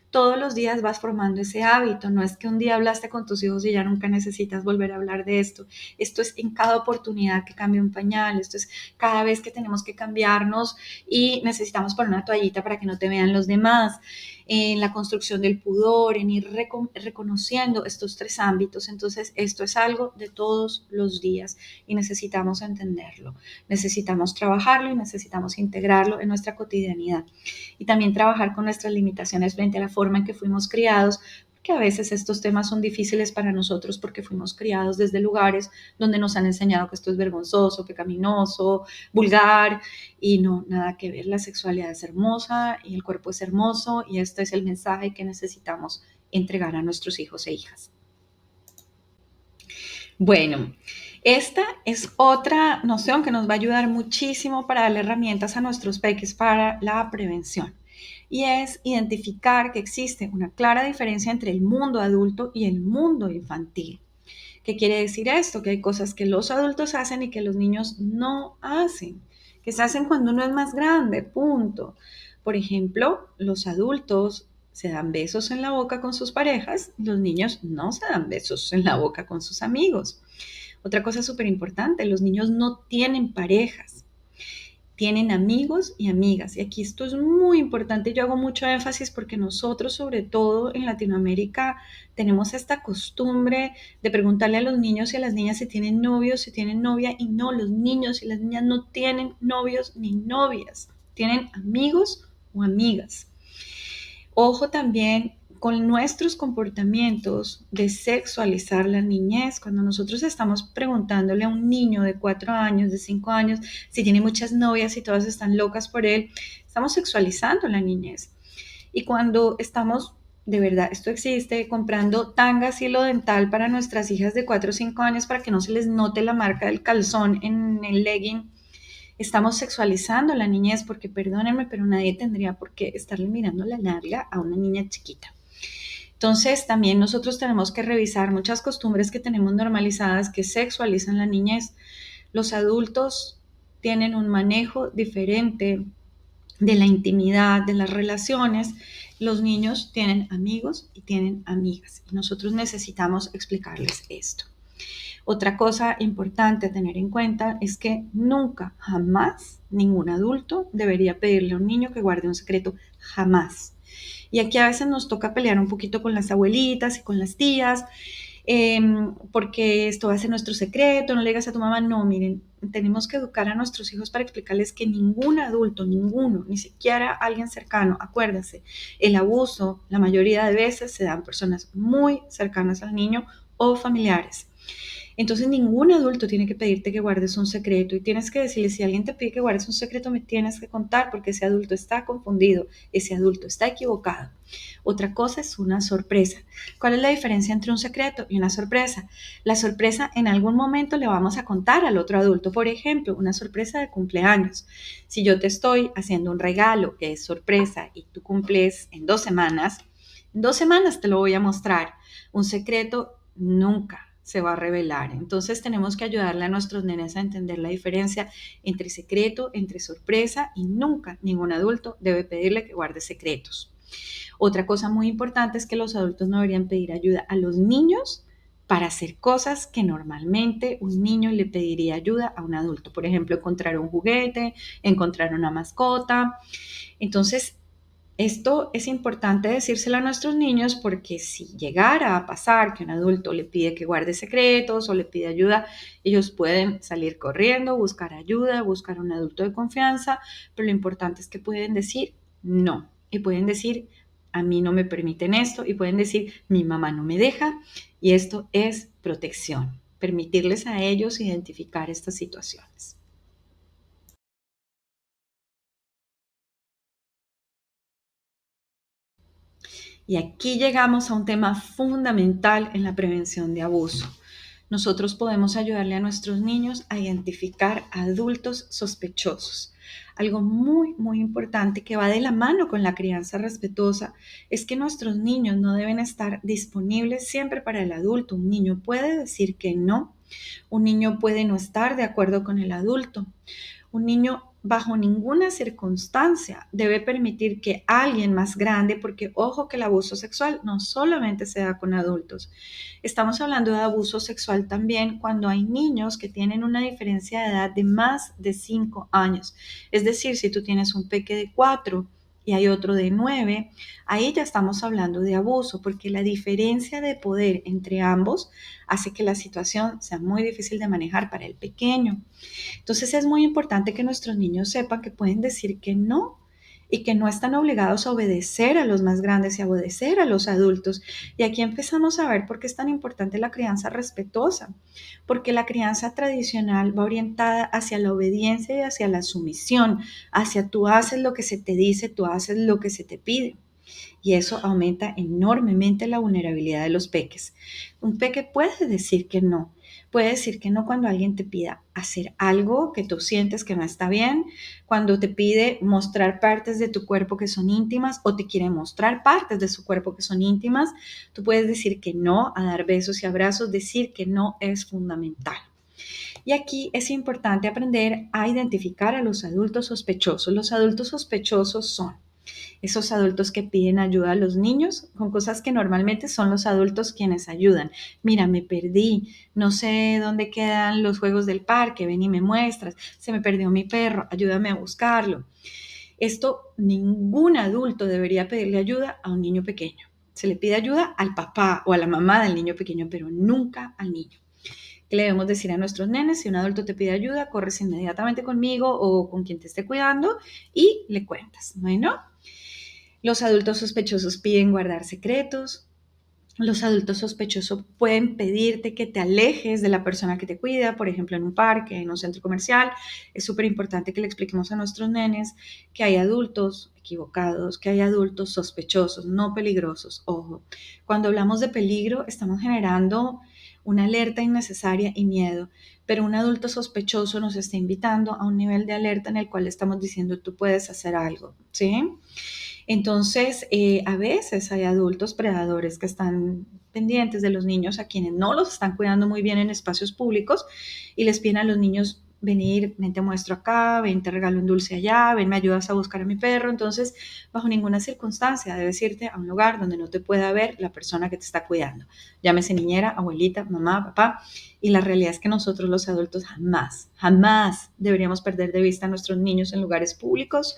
Speaker 1: Todos los días vas formando ese hábito. No es que un día hablaste con tus hijos y ya nunca necesitas volver a hablar de esto. Esto es en cada oportunidad que cambia un pañal. Esto es cada vez que tenemos que cambiarnos y necesitamos poner una toallita para que no te vean los demás. En la construcción del pudor, en ir reconociendo estos tres ámbitos. Entonces, esto es algo de todos los días y necesitamos entenderlo. Necesitamos trabajarlo y necesitamos integrarlo en nuestra cotidianidad. Y también trabajar con nuestras limitaciones frente a la forma en que fuimos criados, que a veces estos temas son difíciles para nosotros porque fuimos criados desde lugares donde nos han enseñado que esto es vergonzoso, pecaminoso, vulgar, y no, nada que ver. La sexualidad es hermosa y el cuerpo es hermoso, y este es el mensaje que necesitamos entregar a nuestros hijos e hijas. Bueno, esta es otra noción que nos va a ayudar muchísimo para darle herramientas a nuestros peques para la prevención. Y es identificar que existe una clara diferencia entre el mundo adulto y el mundo infantil. ¿Qué quiere decir esto? Que hay cosas que los adultos hacen y que los niños no hacen, que se hacen cuando uno es más grande, punto. Por ejemplo, los adultos se dan besos en la boca con sus parejas, los niños no se dan besos en la boca con sus amigos. Otra cosa súper importante: los niños no tienen parejas. tienen amigos y amigas. Y aquí esto es muy importante, yo hago mucho énfasis porque nosotros, sobre todo en Latinoamérica, tenemos esta costumbre de preguntarle a los niños y a las niñas si tienen novios, si tienen novia, y no, los niños y las niñas no tienen novios ni novias, tienen amigos o amigas. Ojo también con nuestros comportamientos de sexualizar la niñez. Cuando nosotros estamos preguntándole a un niño de 4 años, de 5 años, si tiene muchas novias y todas están locas por él, estamos sexualizando la niñez. Y cuando estamos, de verdad, esto existe, comprando tangas hilo dental para nuestras hijas de 4 o 5 años para que no se les note la marca del calzón en el legging, estamos sexualizando a la niñez porque, perdónenme, pero nadie tendría por qué estarle mirando la nalga a una niña chiquita. Entonces, también nosotros tenemos que revisar muchas costumbres que tenemos normalizadas que sexualizan la niñez. Los adultos tienen un manejo diferente de la intimidad, de las relaciones. Los niños tienen amigos y tienen amigas. Y nosotros necesitamos explicarles esto. Otra cosa importante a tener en cuenta es que nunca, jamás, ningún adulto debería pedirle a un niño que guarde un secreto, jamás. Y aquí a veces nos toca pelear un poquito con las abuelitas y con las tías, porque esto va a ser nuestro secreto, no le digas a tu mamá. No, miren, tenemos que educar a nuestros hijos para explicarles que ningún adulto, ninguno, ni siquiera alguien cercano, acuérdense, el abuso la mayoría de veces se dan personas muy cercanas al niño o familiares. Entonces ningún adulto tiene que pedirte que guardes un secreto y tienes que decirle, si alguien te pide que guardes un secreto, me tienes que contar porque ese adulto está confundido, ese adulto está equivocado. Otra cosa es una sorpresa. ¿Cuál es la diferencia entre un secreto y una sorpresa? La sorpresa en algún momento le vamos a contar al otro adulto. Por ejemplo, una sorpresa de cumpleaños. Si yo te estoy haciendo un regalo que es sorpresa y tú cumples en 2 semanas te lo voy a mostrar. Un secreto nunca se va a revelar. Entonces tenemos que ayudarle a nuestros nenes a entender la diferencia entre secreto, entre sorpresa, y nunca ningún adulto debe pedirle que guarde secretos. Otra cosa muy importante es que los adultos no deberían pedir ayuda a los niños para hacer cosas que normalmente un niño le pediría ayuda a un adulto. Por ejemplo, encontrar un juguete, encontrar una mascota. Entonces, esto es importante decírselo a nuestros niños porque si llegara a pasar que un adulto le pide que guarde secretos o le pide ayuda, ellos pueden salir corriendo, buscar ayuda, buscar un adulto de confianza, pero lo importante es que pueden decir no y pueden decir a mí no me permiten esto y pueden decir mi mamá no me deja, y esto es protección, permitirles a ellos identificar estas situaciones. Y aquí llegamos a un tema fundamental en la prevención de abuso. Nosotros podemos ayudarle a nuestros niños a identificar adultos sospechosos. Algo muy, muy importante que va de la mano con la crianza respetuosa es que nuestros niños no deben estar disponibles siempre para el adulto. Un niño puede decir que no. Un niño puede no estar de acuerdo con el adulto. Un niño bajo ninguna circunstancia debe permitir que alguien más grande, porque ojo que el abuso sexual no solamente se da con adultos. Estamos hablando de abuso sexual también cuando hay niños que tienen una diferencia de edad de más de 5 años. Es decir, si tú tienes un peque de 4 y hay otro de 9, ahí ya estamos hablando de abuso, porque la diferencia de poder entre ambos hace que la situación sea muy difícil de manejar para el pequeño. Entonces es muy importante que nuestros niños sepan que pueden decir que no y que no están obligados a obedecer a los más grandes y a obedecer a los adultos. Y aquí empezamos a ver por qué es tan importante la crianza respetuosa, porque la crianza tradicional va orientada hacia la obediencia y hacia la sumisión, hacia tú haces lo que se te dice, tú haces lo que se te pide. Y eso aumenta enormemente la vulnerabilidad de los peques. Un peque puede decir que no. Puede decir que no cuando alguien te pida hacer algo que tú sientes que no está bien, cuando te pide mostrar partes de tu cuerpo que son íntimas o te quiere mostrar partes de su cuerpo que son íntimas. Tú puedes decir que no a dar besos y abrazos, decir que no es fundamental. Y aquí es importante aprender a identificar a los adultos sospechosos. Los adultos sospechosos son Esos adultos que piden ayuda a los niños con cosas que normalmente son los adultos quienes ayudan. Mira, me perdí, no sé dónde quedan los juegos del parque, ven y me muestras, se me perdió mi perro, ayúdame a buscarlo. Esto ningún adulto debería pedirle ayuda a un niño pequeño. Se le pide ayuda al papá o a la mamá del niño pequeño, pero nunca al niño. ¿Qué le debemos decir a nuestros nenes? Si un adulto te pide ayuda, corres inmediatamente conmigo o con quien te esté cuidando y le cuentas. Bueno, los adultos sospechosos piden guardar secretos. Los adultos sospechosos pueden pedirte que te alejes de la persona que te cuida, por ejemplo, en un parque, en un centro comercial. Es súper importante que le expliquemos a nuestros nenes que hay adultos equivocados, que hay adultos sospechosos, no peligrosos. Ojo, cuando hablamos de peligro, estamos generando una alerta innecesaria y miedo, pero un adulto sospechoso nos está invitando a un nivel de alerta en el cual estamos diciendo tú puedes hacer algo, ¿sí? Entonces, a veces hay adultos predadores que están pendientes de los niños a quienes no los están cuidando muy bien en espacios públicos y les piden a los niños venir, ven te muestro acá, ven te regalo un dulce allá, ven me ayudas a buscar a mi perro. Entonces, bajo ninguna circunstancia debes irte a un lugar donde no te pueda ver la persona que te está cuidando. Llámese niñera, abuelita, mamá, papá. Y la realidad es que nosotros los adultos jamás, jamás deberíamos perder de vista a nuestros niños en lugares públicos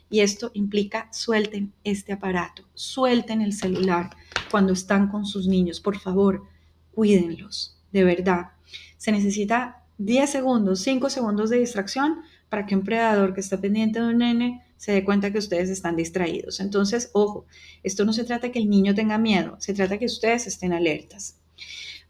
Speaker 1: y esto implica suelten este aparato, suelten el celular cuando están con sus niños. Por favor, cuídenlos, de verdad. Se necesita 10 segundos, 5 segundos de distracción para que un predador que está pendiente de un nene se dé cuenta que ustedes están distraídos. Entonces, ojo, esto no se trata de que el niño tenga miedo, se trata de que ustedes estén alertas.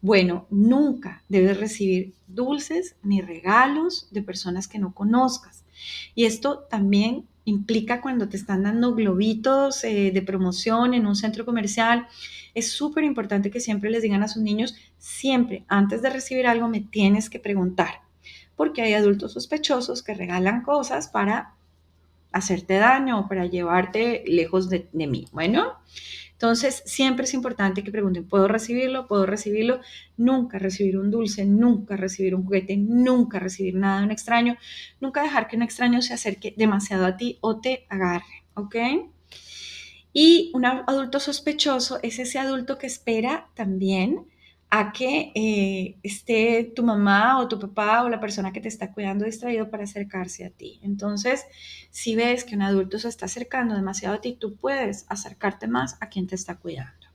Speaker 1: Bueno, nunca debes recibir dulces ni regalos de personas que no conozcas. Y esto también implica cuando te están dando globitos de promoción en un centro comercial. Es súper importante que siempre les digan a sus niños, siempre antes de recibir algo me tienes que preguntar, porque hay adultos sospechosos que regalan cosas para hacerte daño o para llevarte lejos de mí. Bueno, entonces, siempre es importante que pregunten, ¿puedo recibirlo? ¿Puedo recibirlo? Nunca recibir un dulce, nunca recibir un juguete, nunca recibir nada de un extraño, nunca dejar que un extraño se acerque demasiado a ti o te agarre, ¿ok? Y un adulto sospechoso es ese adulto que espera también a que esté tu mamá o tu papá o la persona que te está cuidando distraído para acercarse a ti. Entonces, si ves que un adulto se está acercando demasiado a ti, tú puedes acercarte más a quien te está cuidando.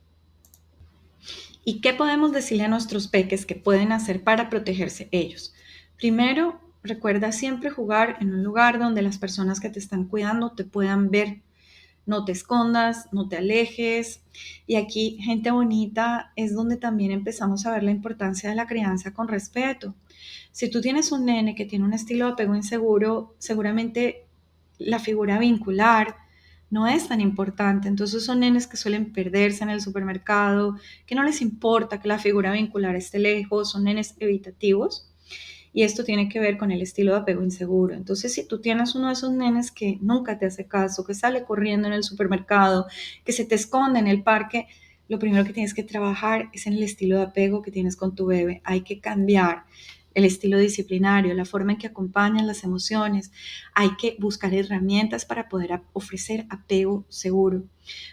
Speaker 1: ¿Y qué podemos decirle a nuestros peques que pueden hacer para protegerse ellos? Primero, recuerda siempre jugar en un lugar donde las personas que te están cuidando te puedan ver. No te escondas, no te alejes. Y aquí, gente bonita, es donde también empezamos a ver la importancia de la crianza con respeto. Si tú tienes un nene que tiene un estilo de apego inseguro, seguramente la figura vincular no es tan importante. Entonces son nenes que suelen perderse en el supermercado, que no les importa que la figura vincular esté lejos, son nenes evitativos. Y esto tiene que ver con el estilo de apego inseguro. Entonces, si tú tienes uno de esos nenes que nunca te hace caso, que sale corriendo en el supermercado, que se te esconde en el parque, lo primero que tienes que trabajar es en el estilo de apego que tienes con tu bebé. Hay que cambiar el estilo disciplinario, la forma en que acompañan las emociones. Hay que buscar herramientas para poder ofrecer apego seguro,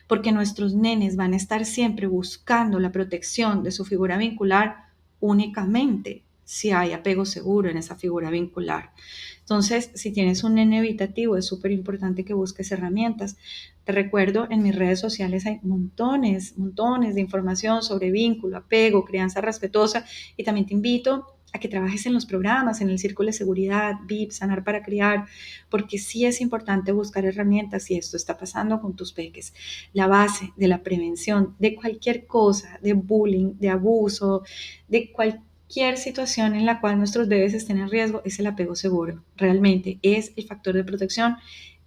Speaker 1: porque nuestros nenes van a estar siempre buscando la protección de su figura vincular únicamente si hay apego seguro en esa figura vincular. Entonces, si tienes un nene evitativo, es súper importante que busques herramientas. Te recuerdo, en mis redes sociales hay montones, montones de información sobre vínculo, apego, crianza respetuosa y también te invito a que trabajes en los programas, en el Círculo de Seguridad, VIP, Sanar para Criar, porque sí es importante buscar herramientas si esto está pasando con tus peques. La base de la prevención de cualquier cosa, de bullying, de abuso, de cualquier situación en la cual nuestros bebés estén en riesgo es el apego seguro. Realmente es el factor de protección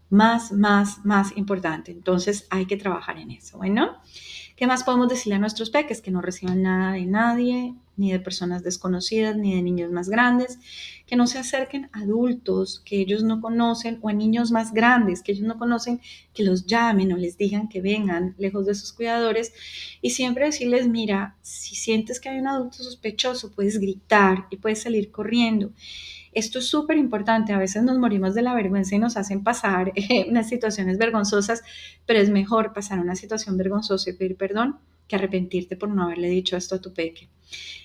Speaker 1: más importante. Entonces hay que trabajar en eso. Bueno, ¿qué más podemos decirle a nuestros peques? Que no reciban nada de nadie, ni de personas desconocidas, ni de niños más grandes, que no se acerquen a adultos que ellos no conocen o a niños más grandes que ellos no conocen, que los llamen o les digan que vengan lejos de sus cuidadores y siempre decirles, mira, si sientes que hay un adulto sospechoso, puedes gritar y puedes salir corriendo. Esto es súper importante. A veces nos morimos de la vergüenza y nos hacen pasar unas situaciones vergonzosas, pero es mejor pasar una situación vergonzosa y pedir perdón que arrepentirte por no haberle dicho esto a tu peque.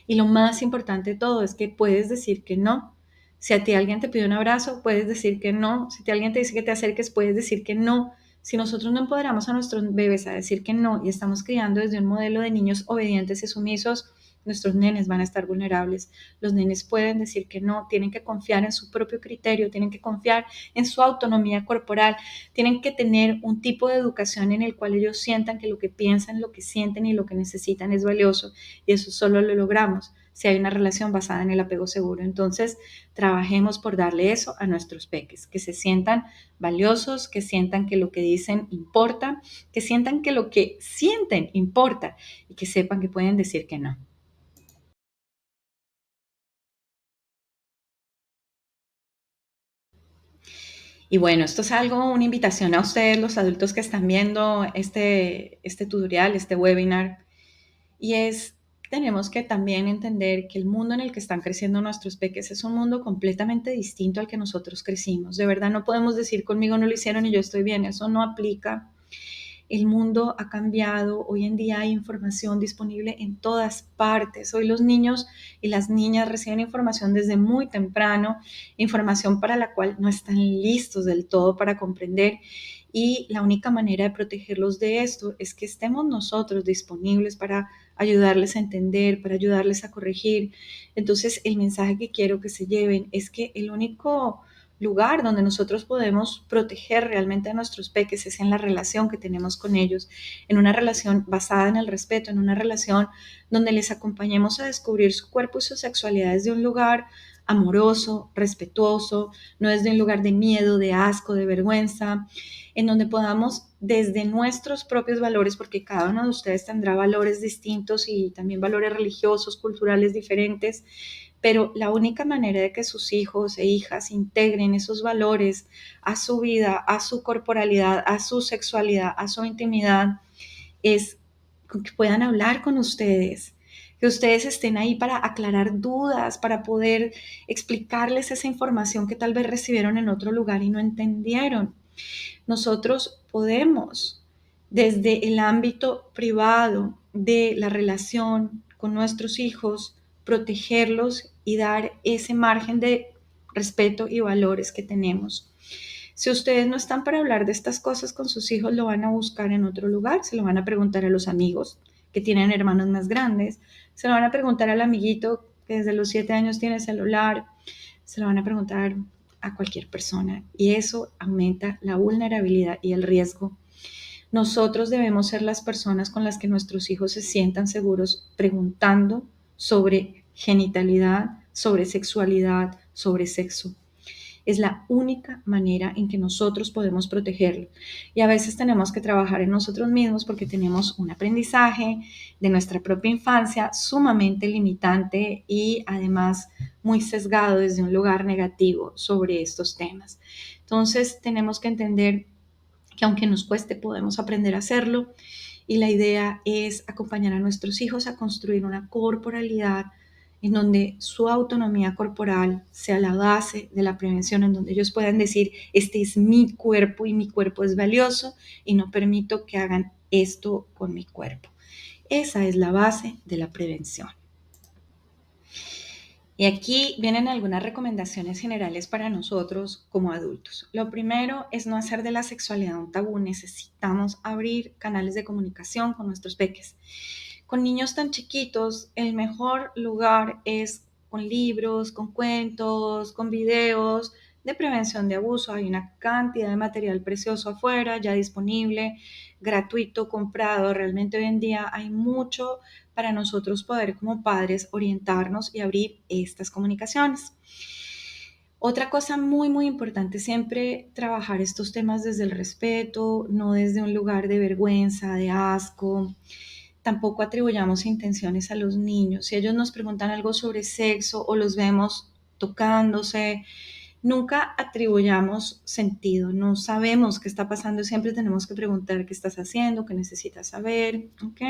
Speaker 1: Y lo más importante de todo es que puedes decir que no. Si a ti alguien te pide un abrazo, puedes decir que no. Si a ti alguien te dice que te acerques, puedes decir que no. Si nosotros no empoderamos a nuestros bebés a decir que no y estamos criando desde un modelo de niños obedientes y sumisos, nuestros nenes van a estar vulnerables. Los nenes pueden decir que no, tienen que confiar en su propio criterio, tienen que confiar en su autonomía corporal, tienen que tener un tipo de educación en el cual ellos sientan que lo que piensan, lo que sienten y lo que necesitan es valioso, y eso solo lo logramos si hay una relación basada en el apego seguro. Entonces, trabajemos por darle eso a nuestros peques, que se sientan valiosos, que sientan que lo que dicen importa, que sientan que lo que sienten importa y que sepan que pueden decir que no. Y bueno, esto es algo, una invitación a ustedes, los adultos que están viendo este tutorial, este webinar, y es, tenemos que también entender que el mundo en el que están creciendo nuestros peques es un mundo completamente distinto al que nosotros crecimos. De verdad, no podemos decir conmigo no lo hicieron y yo estoy bien, eso no aplica. El mundo ha cambiado, hoy en día hay información disponible en todas partes. Hoy los niños y las niñas reciben información desde muy temprano, información para la cual no están listos del todo para comprender. Y la única manera de protegerlos de esto es que estemos nosotros disponibles para ayudarles a entender, para ayudarles a corregir. Entonces, el mensaje que quiero que se lleven es que el único lugar donde nosotros podemos proteger realmente a nuestros peques es en la relación que tenemos con ellos, en una relación basada en el respeto, en una relación donde les acompañemos a descubrir su cuerpo y su sexualidad desde un lugar amoroso, respetuoso, no desde un lugar de miedo, de asco, de vergüenza, en donde podamos desde nuestros propios valores, porque cada uno de ustedes tendrá valores distintos y también valores religiosos, culturales diferentes, pero la única manera de que sus hijos e hijas integren esos valores a su vida, a su corporalidad, a su sexualidad, a su intimidad, es que puedan hablar con ustedes, que ustedes estén ahí para aclarar dudas, para poder explicarles esa información que tal vez recibieron en otro lugar y no entendieron. Nosotros podemos, desde el ámbito privado de la relación con nuestros hijos, protegerlos y dar ese margen de respeto y valores que tenemos. Si ustedes no están para hablar de estas cosas con sus hijos, lo van a buscar en otro lugar, se lo van a preguntar a los amigos que tienen hermanos más grandes, se lo van a preguntar al amiguito que desde los 7 años tiene celular, se lo van a preguntar a cualquier persona y eso aumenta la vulnerabilidad y el riesgo. Nosotros debemos ser las personas con las que nuestros hijos se sientan seguros preguntando sobre genitalidad, sobre sexualidad, sobre sexo. Es la única manera en que nosotros podemos protegerlo. Y a veces tenemos que trabajar en nosotros mismos porque tenemos un aprendizaje de nuestra propia infancia sumamente limitante y además muy sesgado desde un lugar negativo sobre estos temas. Entonces tenemos que entender que aunque nos cueste, podemos aprender a hacerlo. Y la idea es acompañar a nuestros hijos a construir una corporalidad en donde su autonomía corporal sea la base de la prevención, en donde ellos puedan decir, este es mi cuerpo y mi cuerpo es valioso y no permito que hagan esto con mi cuerpo. Esa es la base de la prevención. Y aquí vienen algunas recomendaciones generales para nosotros como adultos. Lo primero es no hacer de la sexualidad un tabú. Necesitamos abrir canales de comunicación con nuestros peques. Con niños tan chiquitos, el mejor lugar es con libros, con cuentos, con videos de prevención de abuso. Hay una cantidad de material precioso afuera, ya disponible, gratuito, comprado. Realmente hoy en día hay mucho para nosotros poder como padres orientarnos y abrir estas comunicaciones. Otra cosa muy, muy importante, siempre trabajar estos temas desde el respeto, no desde un lugar de vergüenza, de asco. Tampoco atribuyamos intenciones a los niños. Si ellos nos preguntan algo sobre sexo o los vemos tocándose, nunca atribuyamos sentido. No sabemos qué está pasando. Siempre tenemos que preguntar qué estás haciendo, qué necesitas saber, ¿ok?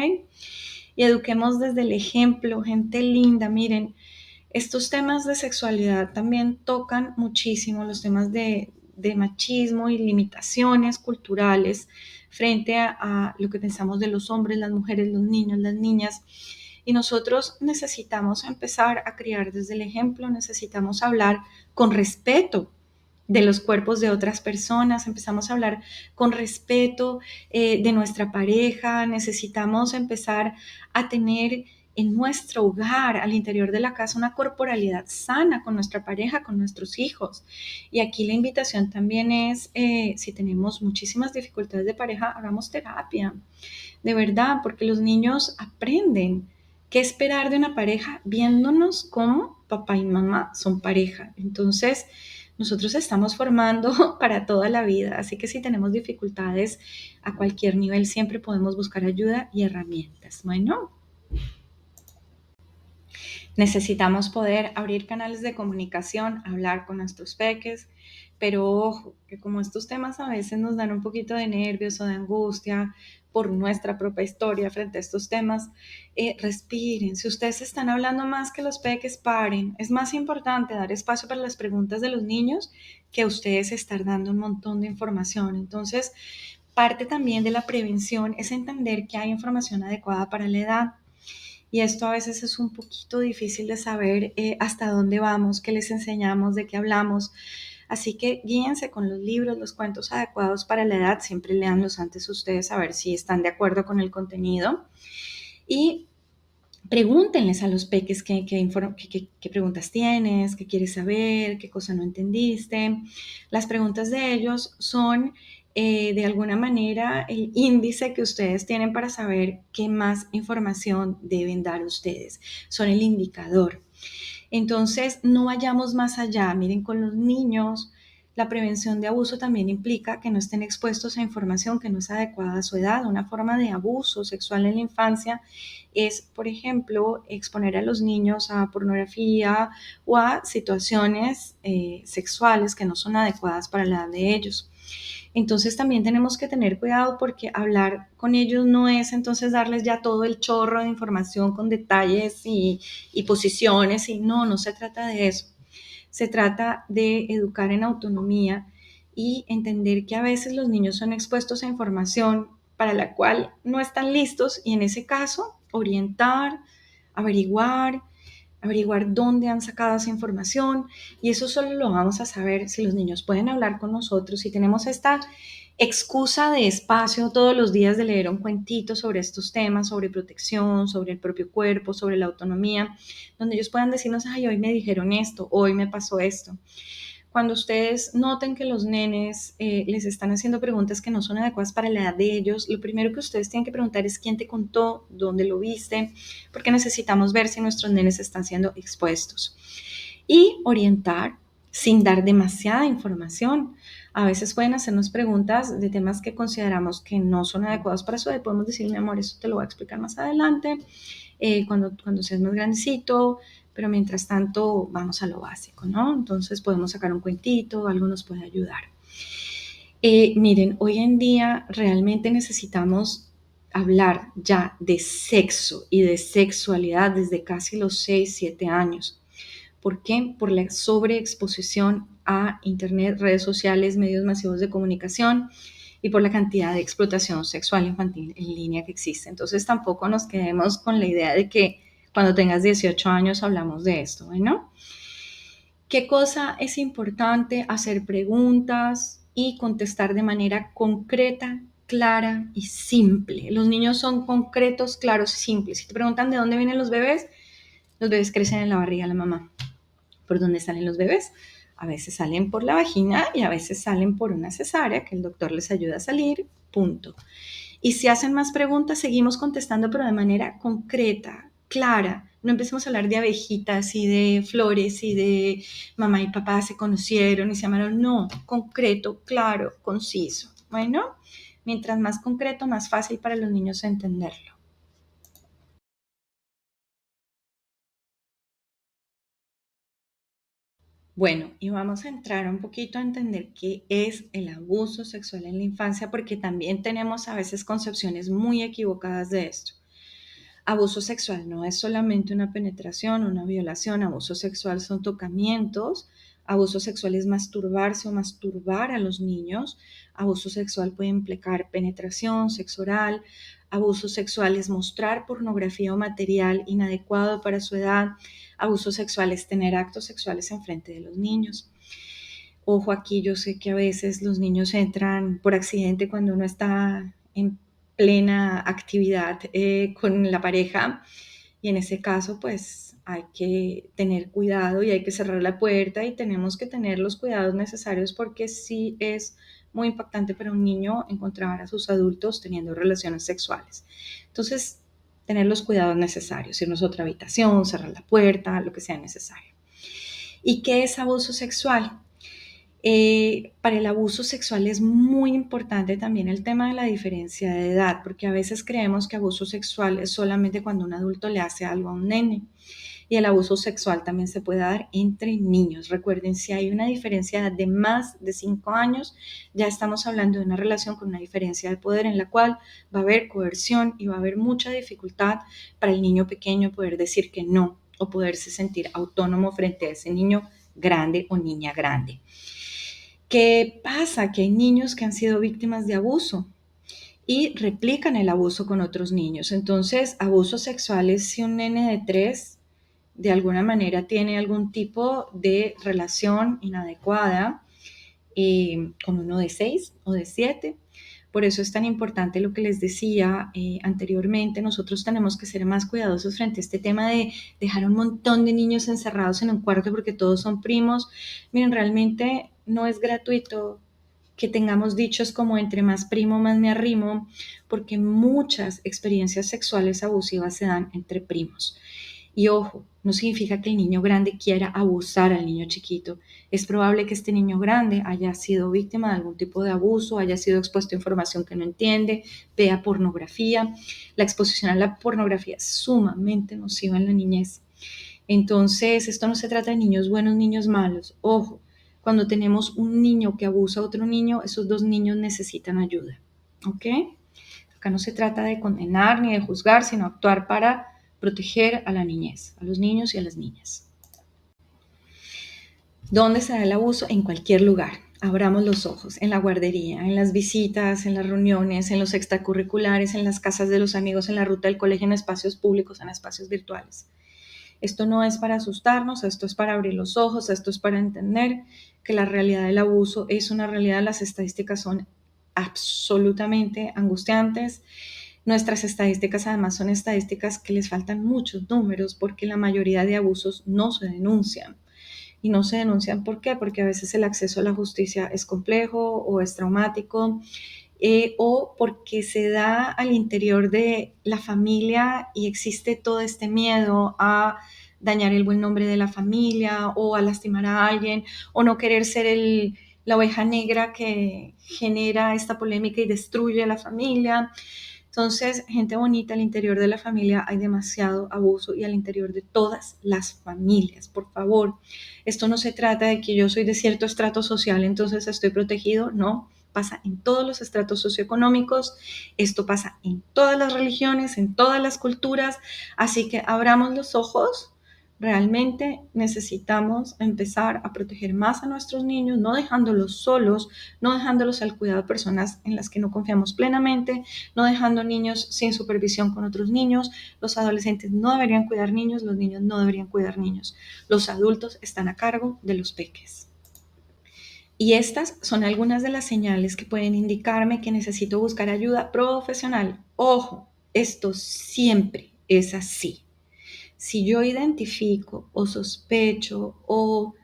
Speaker 1: Y eduquemos desde el ejemplo, gente linda, miren, Estos temas de sexualidad también tocan muchísimo los temas de machismo y limitaciones culturales frente a lo que pensamos de los hombres, las mujeres, los niños, las niñas. Y nosotros necesitamos empezar a criar desde el ejemplo, necesitamos hablar con respeto de los cuerpos de otras personas, empezamos a hablar con respeto de nuestra pareja, necesitamos empezar a tener en nuestro hogar, al interior de la casa, una corporalidad sana con nuestra pareja, con nuestros hijos. Y aquí la invitación también es, si tenemos muchísimas dificultades de pareja, hagamos terapia, de verdad, porque los niños aprenden qué esperar de una pareja viéndonos como papá y mamá son pareja. Entonces, nosotros estamos formando para toda la vida, así que si tenemos dificultades a cualquier nivel, siempre podemos buscar ayuda y herramientas. Bueno, necesitamos poder abrir canales de comunicación, hablar con nuestros peques, pero ojo, que como estos temas a veces nos dan un poquito de nervios o de angustia por nuestra propia historia frente a estos temas, respiren. Si ustedes están hablando más que los peques, paren. Es más importante dar espacio para las preguntas de los niños que ustedes estar dando un montón de información. Entonces, parte también de la prevención es entender que hay información adecuada para la edad. Y esto a veces es un poquito difícil de saber hasta dónde vamos, qué les enseñamos, de qué hablamos. Así que guíense con los libros, los cuentos adecuados para la edad. Siempre leanlos antes ustedes a ver si están de acuerdo con el contenido. Y pregúntenles a los peques qué preguntas tienes, qué quieres saber, qué cosa no entendiste. Las preguntas de ellos son de alguna manera el índice que ustedes tienen para saber qué más información deben dar ustedes. Son el indicador. Entonces, no vayamos más allá. Miren, con los niños, la prevención de abuso también implica que no estén expuestos a información que no es adecuada a su edad. Una forma de abuso sexual en la infancia es, por ejemplo, exponer a los niños a pornografía o a situaciones sexuales que no son adecuadas para la edad de ellos. Entonces también tenemos que tener cuidado porque hablar con ellos no es entonces darles ya todo el chorro de información con detalles y posiciones y no se trata de eso. Se trata de educar en autonomía y entender que a veces los niños son expuestos a información para la cual no están listos y en ese caso orientar, averiguar, averiguar dónde han sacado esa información y eso solo lo vamos a saber si los niños pueden hablar con nosotros, si tenemos esta excusa de espacio todos los días de leer un cuentito sobre estos temas, sobre protección, sobre el propio cuerpo, sobre la autonomía, donde ellos puedan decirnos, ay, hoy me dijeron esto, hoy me pasó esto. Cuando ustedes noten que los nenes les están haciendo preguntas que no son adecuadas para la edad de ellos, lo primero que ustedes tienen que preguntar es quién te contó, dónde lo viste, porque necesitamos ver si nuestros nenes están siendo expuestos. Y orientar sin dar demasiada información. A veces pueden hacernos preguntas de temas que consideramos que no son adecuados para su edad. Podemos decir, mi amor, eso te lo voy a explicar más adelante, cuando seas más grandecito, pero mientras tanto vamos a lo básico, ¿no? Entonces podemos sacar un cuentito, algo nos puede ayudar. Miren, hoy en día realmente necesitamos hablar ya de sexo y de sexualidad desde casi los 6, 7 años. ¿Por qué? Por la sobreexposición a Internet, redes sociales, medios masivos de comunicación y por la cantidad de explotación sexual infantil en línea que existe. Entonces tampoco nos quedemos con la idea de que cuando tengas 18 años hablamos de esto, ¿bueno? ¿Qué cosa es importante? Hacer preguntas y contestar de manera concreta, clara y simple. Los niños son concretos, claros y simples. Si te preguntan de dónde vienen los bebés crecen en la barriga de la mamá. ¿Por dónde salen los bebés? A veces salen por la vagina y a veces salen por una cesárea que el doctor les ayuda a salir, punto. Y si hacen más preguntas, seguimos contestando, pero de manera concreta, clara. No empecemos a hablar de abejitas y de flores y de mamá y papá se conocieron y se amaron. No, concreto, claro, conciso. Bueno, mientras más concreto, más fácil para los niños entenderlo. Bueno, y vamos a entrar un poquito a entender qué es el abuso sexual en la infancia, porque también tenemos a veces concepciones muy equivocadas de esto. Abuso sexual no es solamente una penetración, una violación. Abuso sexual son tocamientos. Abuso sexual es masturbarse o masturbar a los niños. Abuso sexual puede implicar penetración, sexo oral. Abuso sexual es mostrar pornografía o material inadecuado para su edad. Abuso sexual es tener actos sexuales en frente de los niños. Ojo aquí, yo sé que a veces los niños entran por accidente cuando uno está en plena actividad con la pareja, y en ese caso pues hay que tener cuidado y hay que cerrar la puerta y tenemos que tener los cuidados necesarios, porque sí es muy impactante para un niño encontrar a sus adultos teniendo relaciones sexuales. Entonces, tener los cuidados necesarios, irnos a otra habitación, cerrar la puerta, lo que sea necesario. ¿Y qué es abuso sexual? Para el abuso sexual es muy importante también el tema de la diferencia de edad, porque a veces creemos que abuso sexual es solamente cuando un adulto le hace algo a un nene. Y el abuso sexual también se puede dar entre niños. Recuerden, si hay una diferencia de más de 5 años, ya estamos hablando de una relación con una diferencia de poder en la cual va a haber coerción y va a haber mucha dificultad para el niño pequeño poder decir que no o poderse sentir autónomo frente a ese niño grande o niña grande. ¿Qué pasa? Que hay niños que han sido víctimas de abuso y replican el abuso con otros niños. Entonces, abusos sexuales, si un nene de 3 de alguna manera tiene algún tipo de relación inadecuada con uno de 6 o de 7. Por eso es tan importante lo que les decía anteriormente. Nosotros tenemos que ser más cuidadosos frente a este tema de dejar un montón de niños encerrados en un cuarto porque todos son primos. Miren, realmente no es gratuito que tengamos dichos como entre más primo, más me arrimo, porque muchas experiencias sexuales abusivas se dan entre primos. Y ojo, no significa que el niño grande quiera abusar al niño chiquito. Es probable que este niño grande haya sido víctima de algún tipo de abuso, haya sido expuesto a información que no entiende, vea pornografía. La exposición a la pornografía es sumamente nociva en la niñez. Entonces, esto no se trata de niños buenos, niños malos. Ojo, cuando tenemos un niño que abusa a otro niño, esos dos niños necesitan ayuda. ¿Ok? Acá no se trata de condenar ni de juzgar, sino actuar para proteger a la niñez, a los niños y a las niñas. ¿Dónde se da el abuso? En cualquier lugar. Abramos los ojos, en la guardería, en las visitas, en las reuniones, en los extracurriculares, en las casas de los amigos, en la ruta del colegio, en espacios públicos, en espacios virtuales. Esto no es para asustarnos, esto es para abrir los ojos, esto es para entender que la realidad del abuso es una realidad. Las estadísticas son absolutamente angustiantes. Nuestras estadísticas además son estadísticas que les faltan muchos números, porque la mayoría de abusos no se denuncian. Y no se denuncian, ¿por qué? Porque a veces el acceso a la justicia es complejo o es traumático, o porque se da al interior de la familia y existe todo este miedo a dañar el buen nombre de la familia o a lastimar a alguien o no querer ser la oveja negra que genera esta polémica y destruye a la familia. Entonces, gente bonita, al interior de la familia hay demasiado abuso, y al interior de todas las familias. Por favor, esto no se trata de que yo soy de cierto estrato social, entonces estoy protegido. No, pasa en todos los estratos socioeconómicos, esto pasa en todas las religiones, en todas las culturas, así que abramos los ojos. Realmente necesitamos empezar a proteger más a nuestros niños, no dejándolos solos, no dejándolos al cuidado de personas en las que no confiamos plenamente, no dejando niños sin supervisión con otros niños. Los adolescentes no deberían cuidar niños, los niños no deberían cuidar niños. Los adultos están a cargo de los peques. Y estas son algunas de las señales que pueden indicarme que necesito buscar ayuda profesional. Ojo, esto siempre es así. Si yo identifico o sospecho o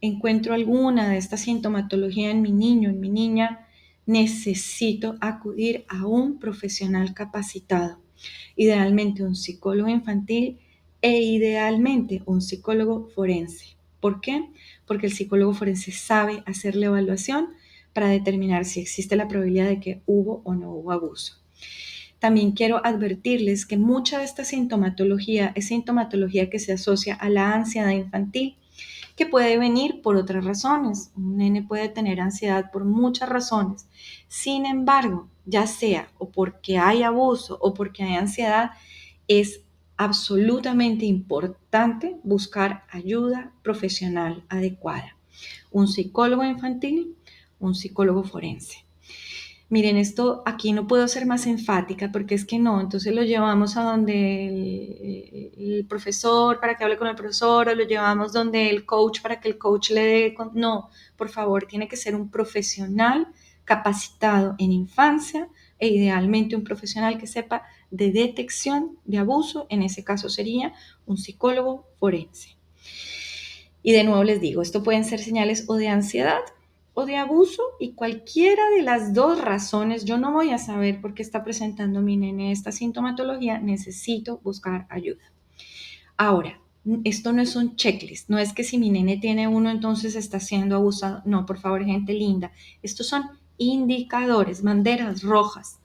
Speaker 1: encuentro alguna de esta sintomatología en mi niño, en mi niña, necesito acudir a un profesional capacitado, idealmente un psicólogo infantil e idealmente un psicólogo forense. ¿Por qué? Porque el psicólogo forense sabe hacer la evaluación para determinar si existe la probabilidad de que hubo o no hubo abuso. También quiero advertirles que mucha de esta sintomatología es sintomatología que se asocia a la ansiedad infantil, que puede venir por otras razones. Un nene puede tener ansiedad por muchas razones. Sin embargo, ya sea o porque hay abuso o porque hay ansiedad, es absolutamente importante buscar ayuda profesional adecuada. Un psicólogo infantil, un psicólogo forense. Miren, esto aquí no puedo ser más enfática porque es que no, entonces lo llevamos a donde el profesor para que hable con el profesor, o lo llevamos donde el coach para que el coach le dé... No, por favor, tiene que ser un profesional capacitado en infancia e idealmente un profesional que sepa de detección de abuso, en ese caso sería un psicólogo forense. Y de nuevo les digo, esto pueden ser señales o de ansiedad o de abuso, y cualquiera de las dos razones, yo no voy a saber por qué está presentando mi nene esta sintomatología, necesito buscar ayuda. Ahora, esto no es un checklist, no es que si mi nene tiene uno entonces está siendo abusado, no, por favor, gente linda, estos son indicadores, banderas rojas.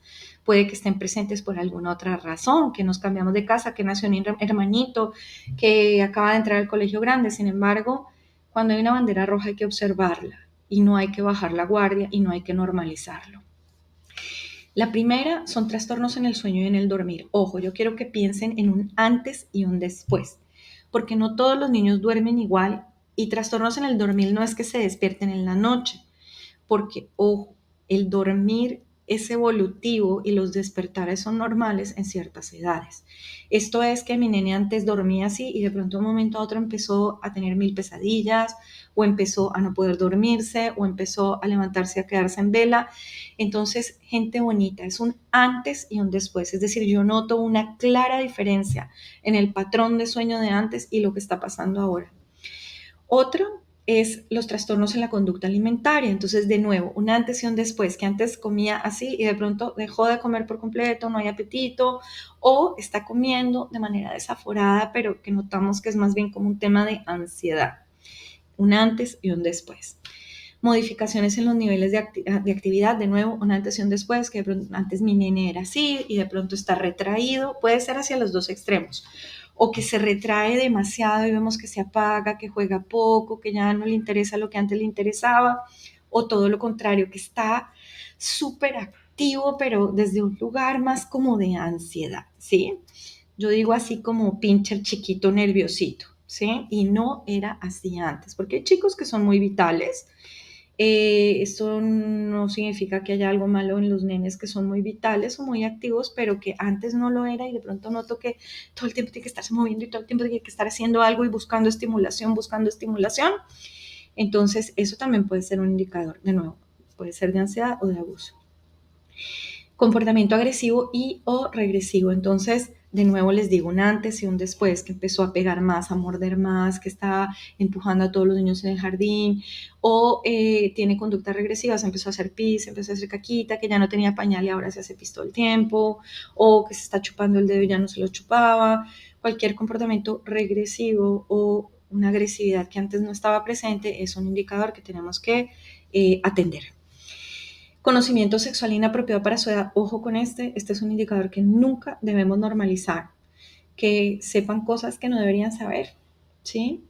Speaker 1: Puede que estén presentes por alguna otra razón, que nos cambiamos de casa, que nació un hermanito, que acaba de entrar al colegio grande. Sin embargo, cuando hay una bandera roja hay que observarla y no hay que bajar la guardia y no hay que normalizarlo. La primera son trastornos en el sueño y en el dormir. Ojo, yo quiero que piensen en un antes y un después, porque no todos los niños duermen igual, y trastornos en el dormir no es que se despierten en la noche, porque, ojo, el dormir es evolutivo y los despertares son normales en ciertas edades. Esto es que mi nene antes dormía así y de pronto de un momento a otro empezó a tener 1000 pesadillas, o empezó a no poder dormirse, o empezó a levantarse, a quedarse en vela. Entonces, gente bonita, es un antes y un después. Es decir, yo noto una clara diferencia en el patrón de sueño de antes y lo que está pasando ahora. Otro es los trastornos en la conducta alimentaria. Entonces, de nuevo, un antes y un después, que antes comía así y de pronto dejó de comer por completo, no hay apetito, o está comiendo de manera desaforada, pero que notamos que es más bien como un tema de ansiedad. Un antes y un después. Modificaciones en los niveles de actividad, de nuevo, un antes y un después, que de pronto, antes mi nene era así y de pronto está retraído, puede ser hacia los dos extremos, o que se retrae demasiado y vemos que se apaga, que juega poco, que ya no le interesa lo que antes le interesaba, o todo lo contrario, que está súper activo, pero desde un lugar más como de ansiedad, ¿sí? Yo digo así como pincher chiquito nerviosito, ¿sí? Y no era así antes, porque hay chicos que son muy vitales. Esto no significa que haya algo malo en los nenes que son muy vitales o muy activos, pero que antes no lo era, y de pronto noto que todo el tiempo tiene que estarse moviendo y todo el tiempo tiene que estar haciendo algo y buscando estimulación, buscando estimulación. Entonces, eso también puede ser un indicador, de nuevo, puede ser de ansiedad o de abuso. Comportamiento agresivo y o regresivo. Entonces, de nuevo les digo, un antes y un después, que empezó a pegar más, a morder más, que está empujando a todos los niños en el jardín, o tiene conductas regresivas, empezó a hacer pis, empezó a hacer caquita, que ya no tenía pañal y ahora se hace pis todo el tiempo, o que se está chupando el dedo y ya no se lo chupaba. Cualquier comportamiento regresivo o una agresividad que antes no estaba presente es un indicador que tenemos que atender. Conocimiento sexual inapropiado para su edad. Ojo con este es un indicador que nunca debemos normalizar. Que sepan cosas que no deberían saber, ¿sí?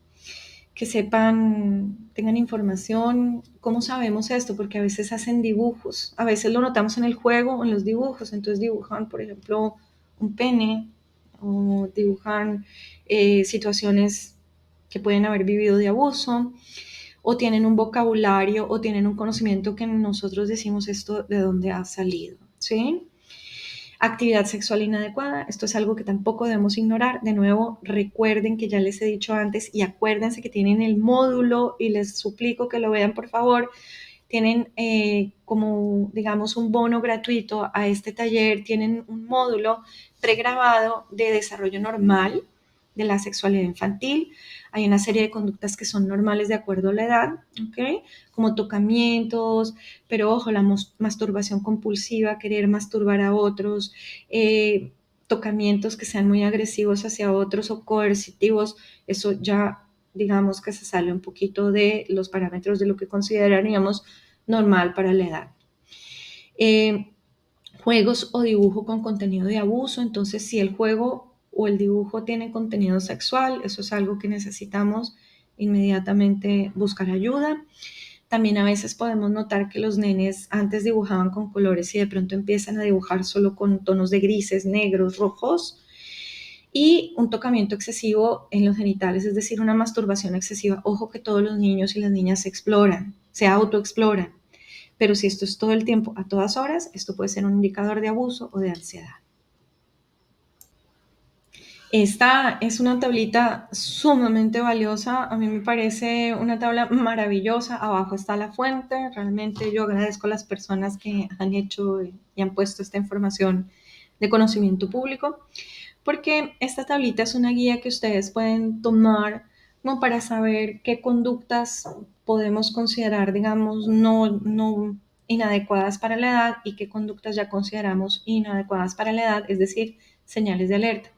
Speaker 1: Que sepan, tengan información. ¿Cómo sabemos esto? Porque a veces hacen dibujos, a veces lo notamos en el juego o en los dibujos. Entonces dibujan, por ejemplo, un pene, o dibujan situaciones que pueden haber vivido de abuso, o tienen un vocabulario o tienen un conocimiento que nosotros decimos esto de dónde ha salido, ¿sí? Actividad sexual inadecuada, esto es algo que tampoco debemos ignorar. De nuevo, recuerden que ya les he dicho antes, y acuérdense que tienen el módulo, y les suplico que lo vean por favor. Tienen como, digamos, un bono gratuito a este taller, tienen un módulo pregrabado de desarrollo normal de la sexualidad infantil. Hay una serie de conductas que son normales de acuerdo a la edad, ¿ok? Como tocamientos, pero ojo, la masturbación compulsiva, querer masturbar a otros, tocamientos que sean muy agresivos hacia otros o coercitivos, eso ya digamos que se sale un poquito de los parámetros de lo que consideraríamos normal para la edad. Juegos o dibujo con contenido de abuso. Entonces, si el juego o el dibujo tiene contenido sexual, eso es algo que necesitamos inmediatamente buscar ayuda. También a veces podemos notar que los nenes antes dibujaban con colores y de pronto empiezan a dibujar solo con tonos de grises, negros, rojos. y un tocamiento excesivo en los genitales, es decir, una masturbación excesiva. Ojo que todos los niños y las niñas se exploran, se autoexploran, pero si esto es todo el tiempo, a todas horas, esto puede ser un indicador de abuso o de ansiedad. Esta es una tablita sumamente valiosa, a mí me parece una tabla maravillosa, abajo está la fuente, realmente yo agradezco a las personas que han hecho y han puesto esta información de conocimiento público, porque esta tablita es una guía que ustedes pueden tomar como para saber qué conductas podemos considerar, digamos, no inadecuadas para la edad y qué conductas ya consideramos inadecuadas para la edad, es decir, señales de alerta.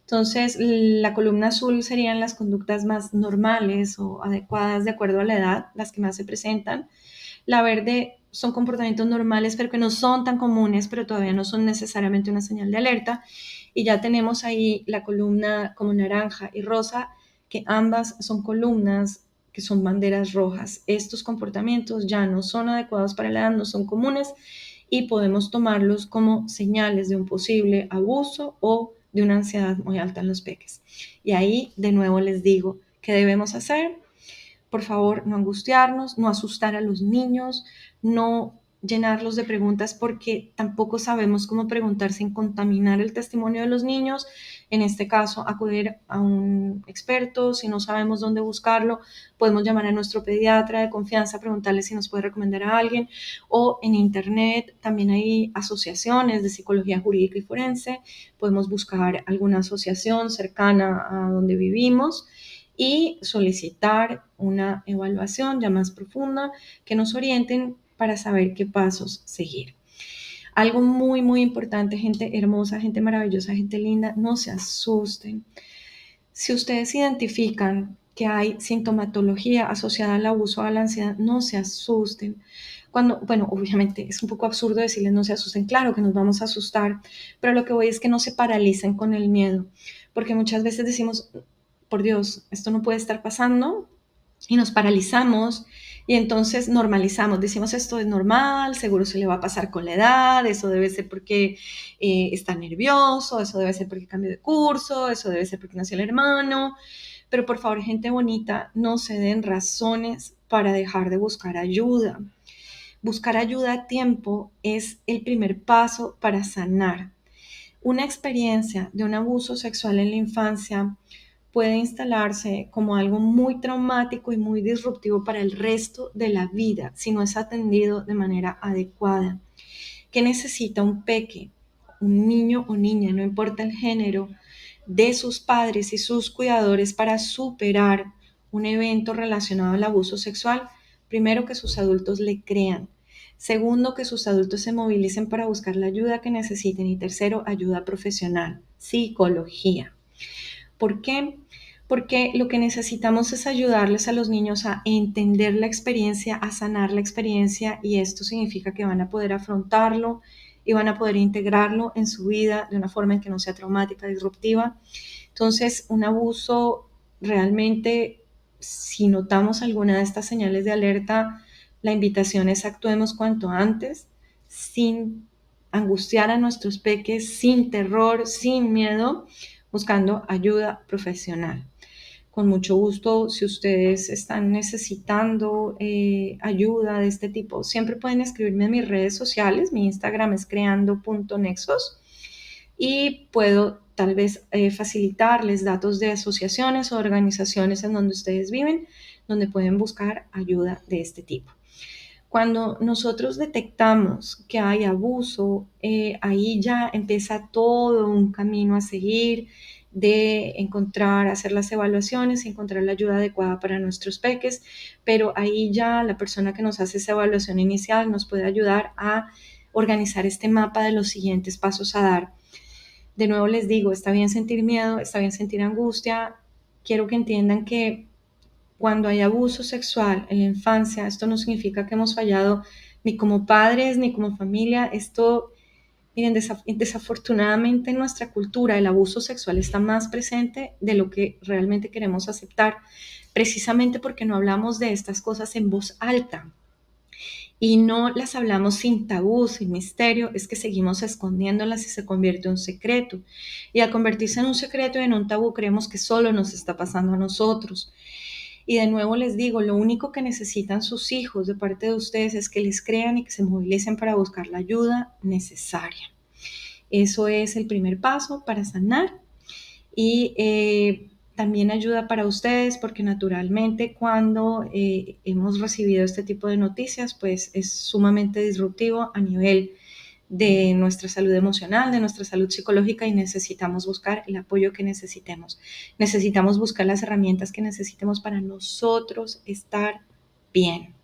Speaker 1: Entonces, la columna azul serían las conductas más normales o adecuadas de acuerdo a la edad, las que más se presentan. La verde son comportamientos normales, pero que no son tan comunes, pero todavía no son necesariamente una señal de alerta. Y ya tenemos ahí la columna como naranja y rosa, que ambas son columnas que son banderas rojas. Estos comportamientos ya no son adecuados para la edad, no son comunes y podemos tomarlos como señales de un posible abuso o de una ansiedad muy alta en los peques. Y ahí de nuevo les digo, ¿qué debemos hacer? Por favor, no angustiarnos, no asustar a los niños, no llenarlos de preguntas porque tampoco sabemos cómo preguntar sin contaminar el testimonio de los niños. En este caso, acudir a un experto. Si no sabemos dónde buscarlo, podemos llamar a nuestro pediatra de confianza, preguntarle si nos puede recomendar a alguien. O en internet también hay asociaciones de psicología jurídica y forense. Podemos buscar alguna asociación cercana a donde vivimos y solicitar una evaluación ya más profunda que nos orienten para saber qué pasos seguir. Algo muy, muy importante, gente hermosa, gente maravillosa, gente linda, no se asusten. Si ustedes identifican que hay sintomatología asociada al abuso o a la ansiedad, no se asusten. Cuando, bueno, obviamente es un poco absurdo decirles no se asusten, claro que nos vamos a asustar, pero lo que voy es que no se paralicen con el miedo, porque muchas veces decimos, por Dios, esto no puede estar pasando, y nos paralizamos y entonces normalizamos, decimos esto es normal, seguro se le va a pasar con la edad, eso debe ser porque está nervioso, eso debe ser porque cambió de curso, eso debe ser porque nació el hermano, pero por favor, gente bonita, no se den razones para dejar de buscar ayuda. Buscar ayuda a tiempo es el primer paso para sanar. Una experiencia de un abuso sexual en la infancia puede instalarse como algo muy traumático y muy disruptivo para el resto de la vida si no es atendido de manera adecuada. ¿Qué necesita un peque, un niño o niña, no importa el género, de sus padres y sus cuidadores para superar un evento relacionado al abuso sexual? Primero, que sus adultos le crean. Segundo, que sus adultos se movilicen para buscar la ayuda que necesiten. Y tercero, ayuda profesional, psicología. ¿Por qué? Porque lo que necesitamos es ayudarles a los niños a entender la experiencia, a sanar la experiencia, y esto significa que van a poder afrontarlo y van a poder integrarlo en su vida de una forma en que no sea traumática, disruptiva. Entonces, un abuso realmente, si notamos alguna de estas señales de alerta, la invitación es actuemos cuanto antes, sin angustiar a nuestros peques, sin terror, sin miedo, buscando ayuda profesional. Con mucho gusto, si ustedes están necesitando ayuda de este tipo, siempre pueden escribirme en mis redes sociales. Mi Instagram es creando.nexos y puedo tal vez facilitarles datos de asociaciones o organizaciones en donde ustedes viven, donde pueden buscar ayuda de este tipo. Cuando nosotros detectamos que hay abuso, ahí ya empieza todo un camino a seguir de encontrar, hacer las evaluaciones y encontrar la ayuda adecuada para nuestros peques, pero ahí ya la persona que nos hace esa evaluación inicial nos puede ayudar a organizar este mapa de los siguientes pasos a dar. De nuevo les digo, está bien sentir miedo, está bien sentir angustia. Quiero que entiendan que cuando hay abuso sexual en la infancia, esto no significa que hemos fallado ni como padres ni como familia. Esto, miren, desafortunadamente en nuestra cultura el abuso sexual está más presente de lo que realmente queremos aceptar, precisamente porque no hablamos de estas cosas en voz alta. y no las hablamos sin tabú, sin misterio, es que seguimos escondiéndolas y se convierte en un secreto. Y al convertirse en un secreto y en un tabú, creemos que solo nos está pasando a nosotros. Y de nuevo les digo, lo único que necesitan sus hijos de parte de ustedes es que les crean y que se movilicen para buscar la ayuda necesaria. Eso es el primer paso para sanar y también ayuda para ustedes porque naturalmente cuando hemos recibido este tipo de noticias, pues es sumamente disruptivo a nivel de nuestra salud emocional, de nuestra salud psicológica y necesitamos buscar el apoyo que necesitemos. Necesitamos buscar las herramientas que necesitemos para nosotros estar bien.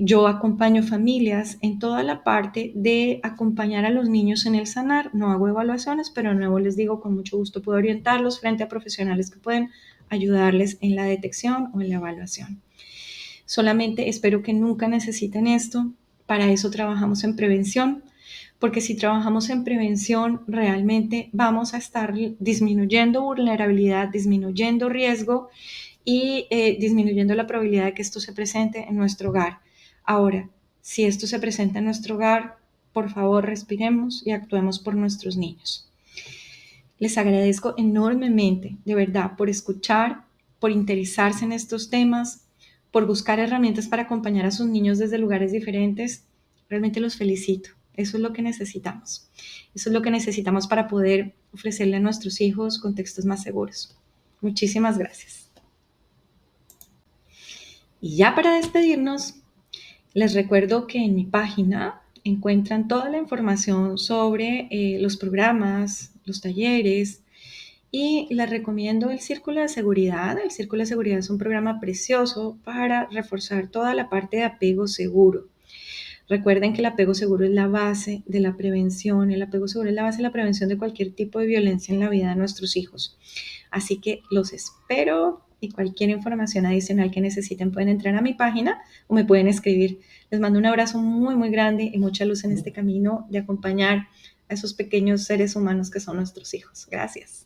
Speaker 1: Yo acompaño familias en toda la parte de acompañar a los niños en el sanar. No hago evaluaciones, pero de nuevo les digo, con mucho gusto puedo orientarlos frente a profesionales que pueden ayudarles en la detección o en la evaluación. Solamente espero que nunca necesiten esto. Para eso trabajamos en prevención, porque si trabajamos en prevención, realmente vamos a estar disminuyendo vulnerabilidad, disminuyendo riesgo y disminuyendo la probabilidad de que esto se presente en nuestro hogar. Ahora, si esto se presenta en nuestro hogar, por favor respiremos y actuemos por nuestros niños. Les agradezco enormemente, de verdad, por escuchar, por interesarse en estos temas, por buscar herramientas para acompañar a sus niños desde lugares diferentes. Realmente los felicito. Eso es lo que necesitamos. Eso es lo que necesitamos para poder ofrecerle a nuestros hijos contextos más seguros. Muchísimas gracias. Y ya para despedirnos, les recuerdo que en mi página encuentran toda la información sobre los programas, los talleres y les recomiendo el Círculo de Seguridad. El Círculo de Seguridad es un programa precioso para reforzar toda la parte de apego seguro. Recuerden que el apego seguro es la base de la prevención, el apego seguro es la base de la prevención de cualquier tipo de violencia en la vida de nuestros hijos. Así que los espero y cualquier información adicional que necesiten pueden entrar a mi página o me pueden escribir. Les mando un abrazo muy, muy grande y mucha luz en este camino de acompañar a esos pequeños seres humanos que son nuestros hijos. Gracias.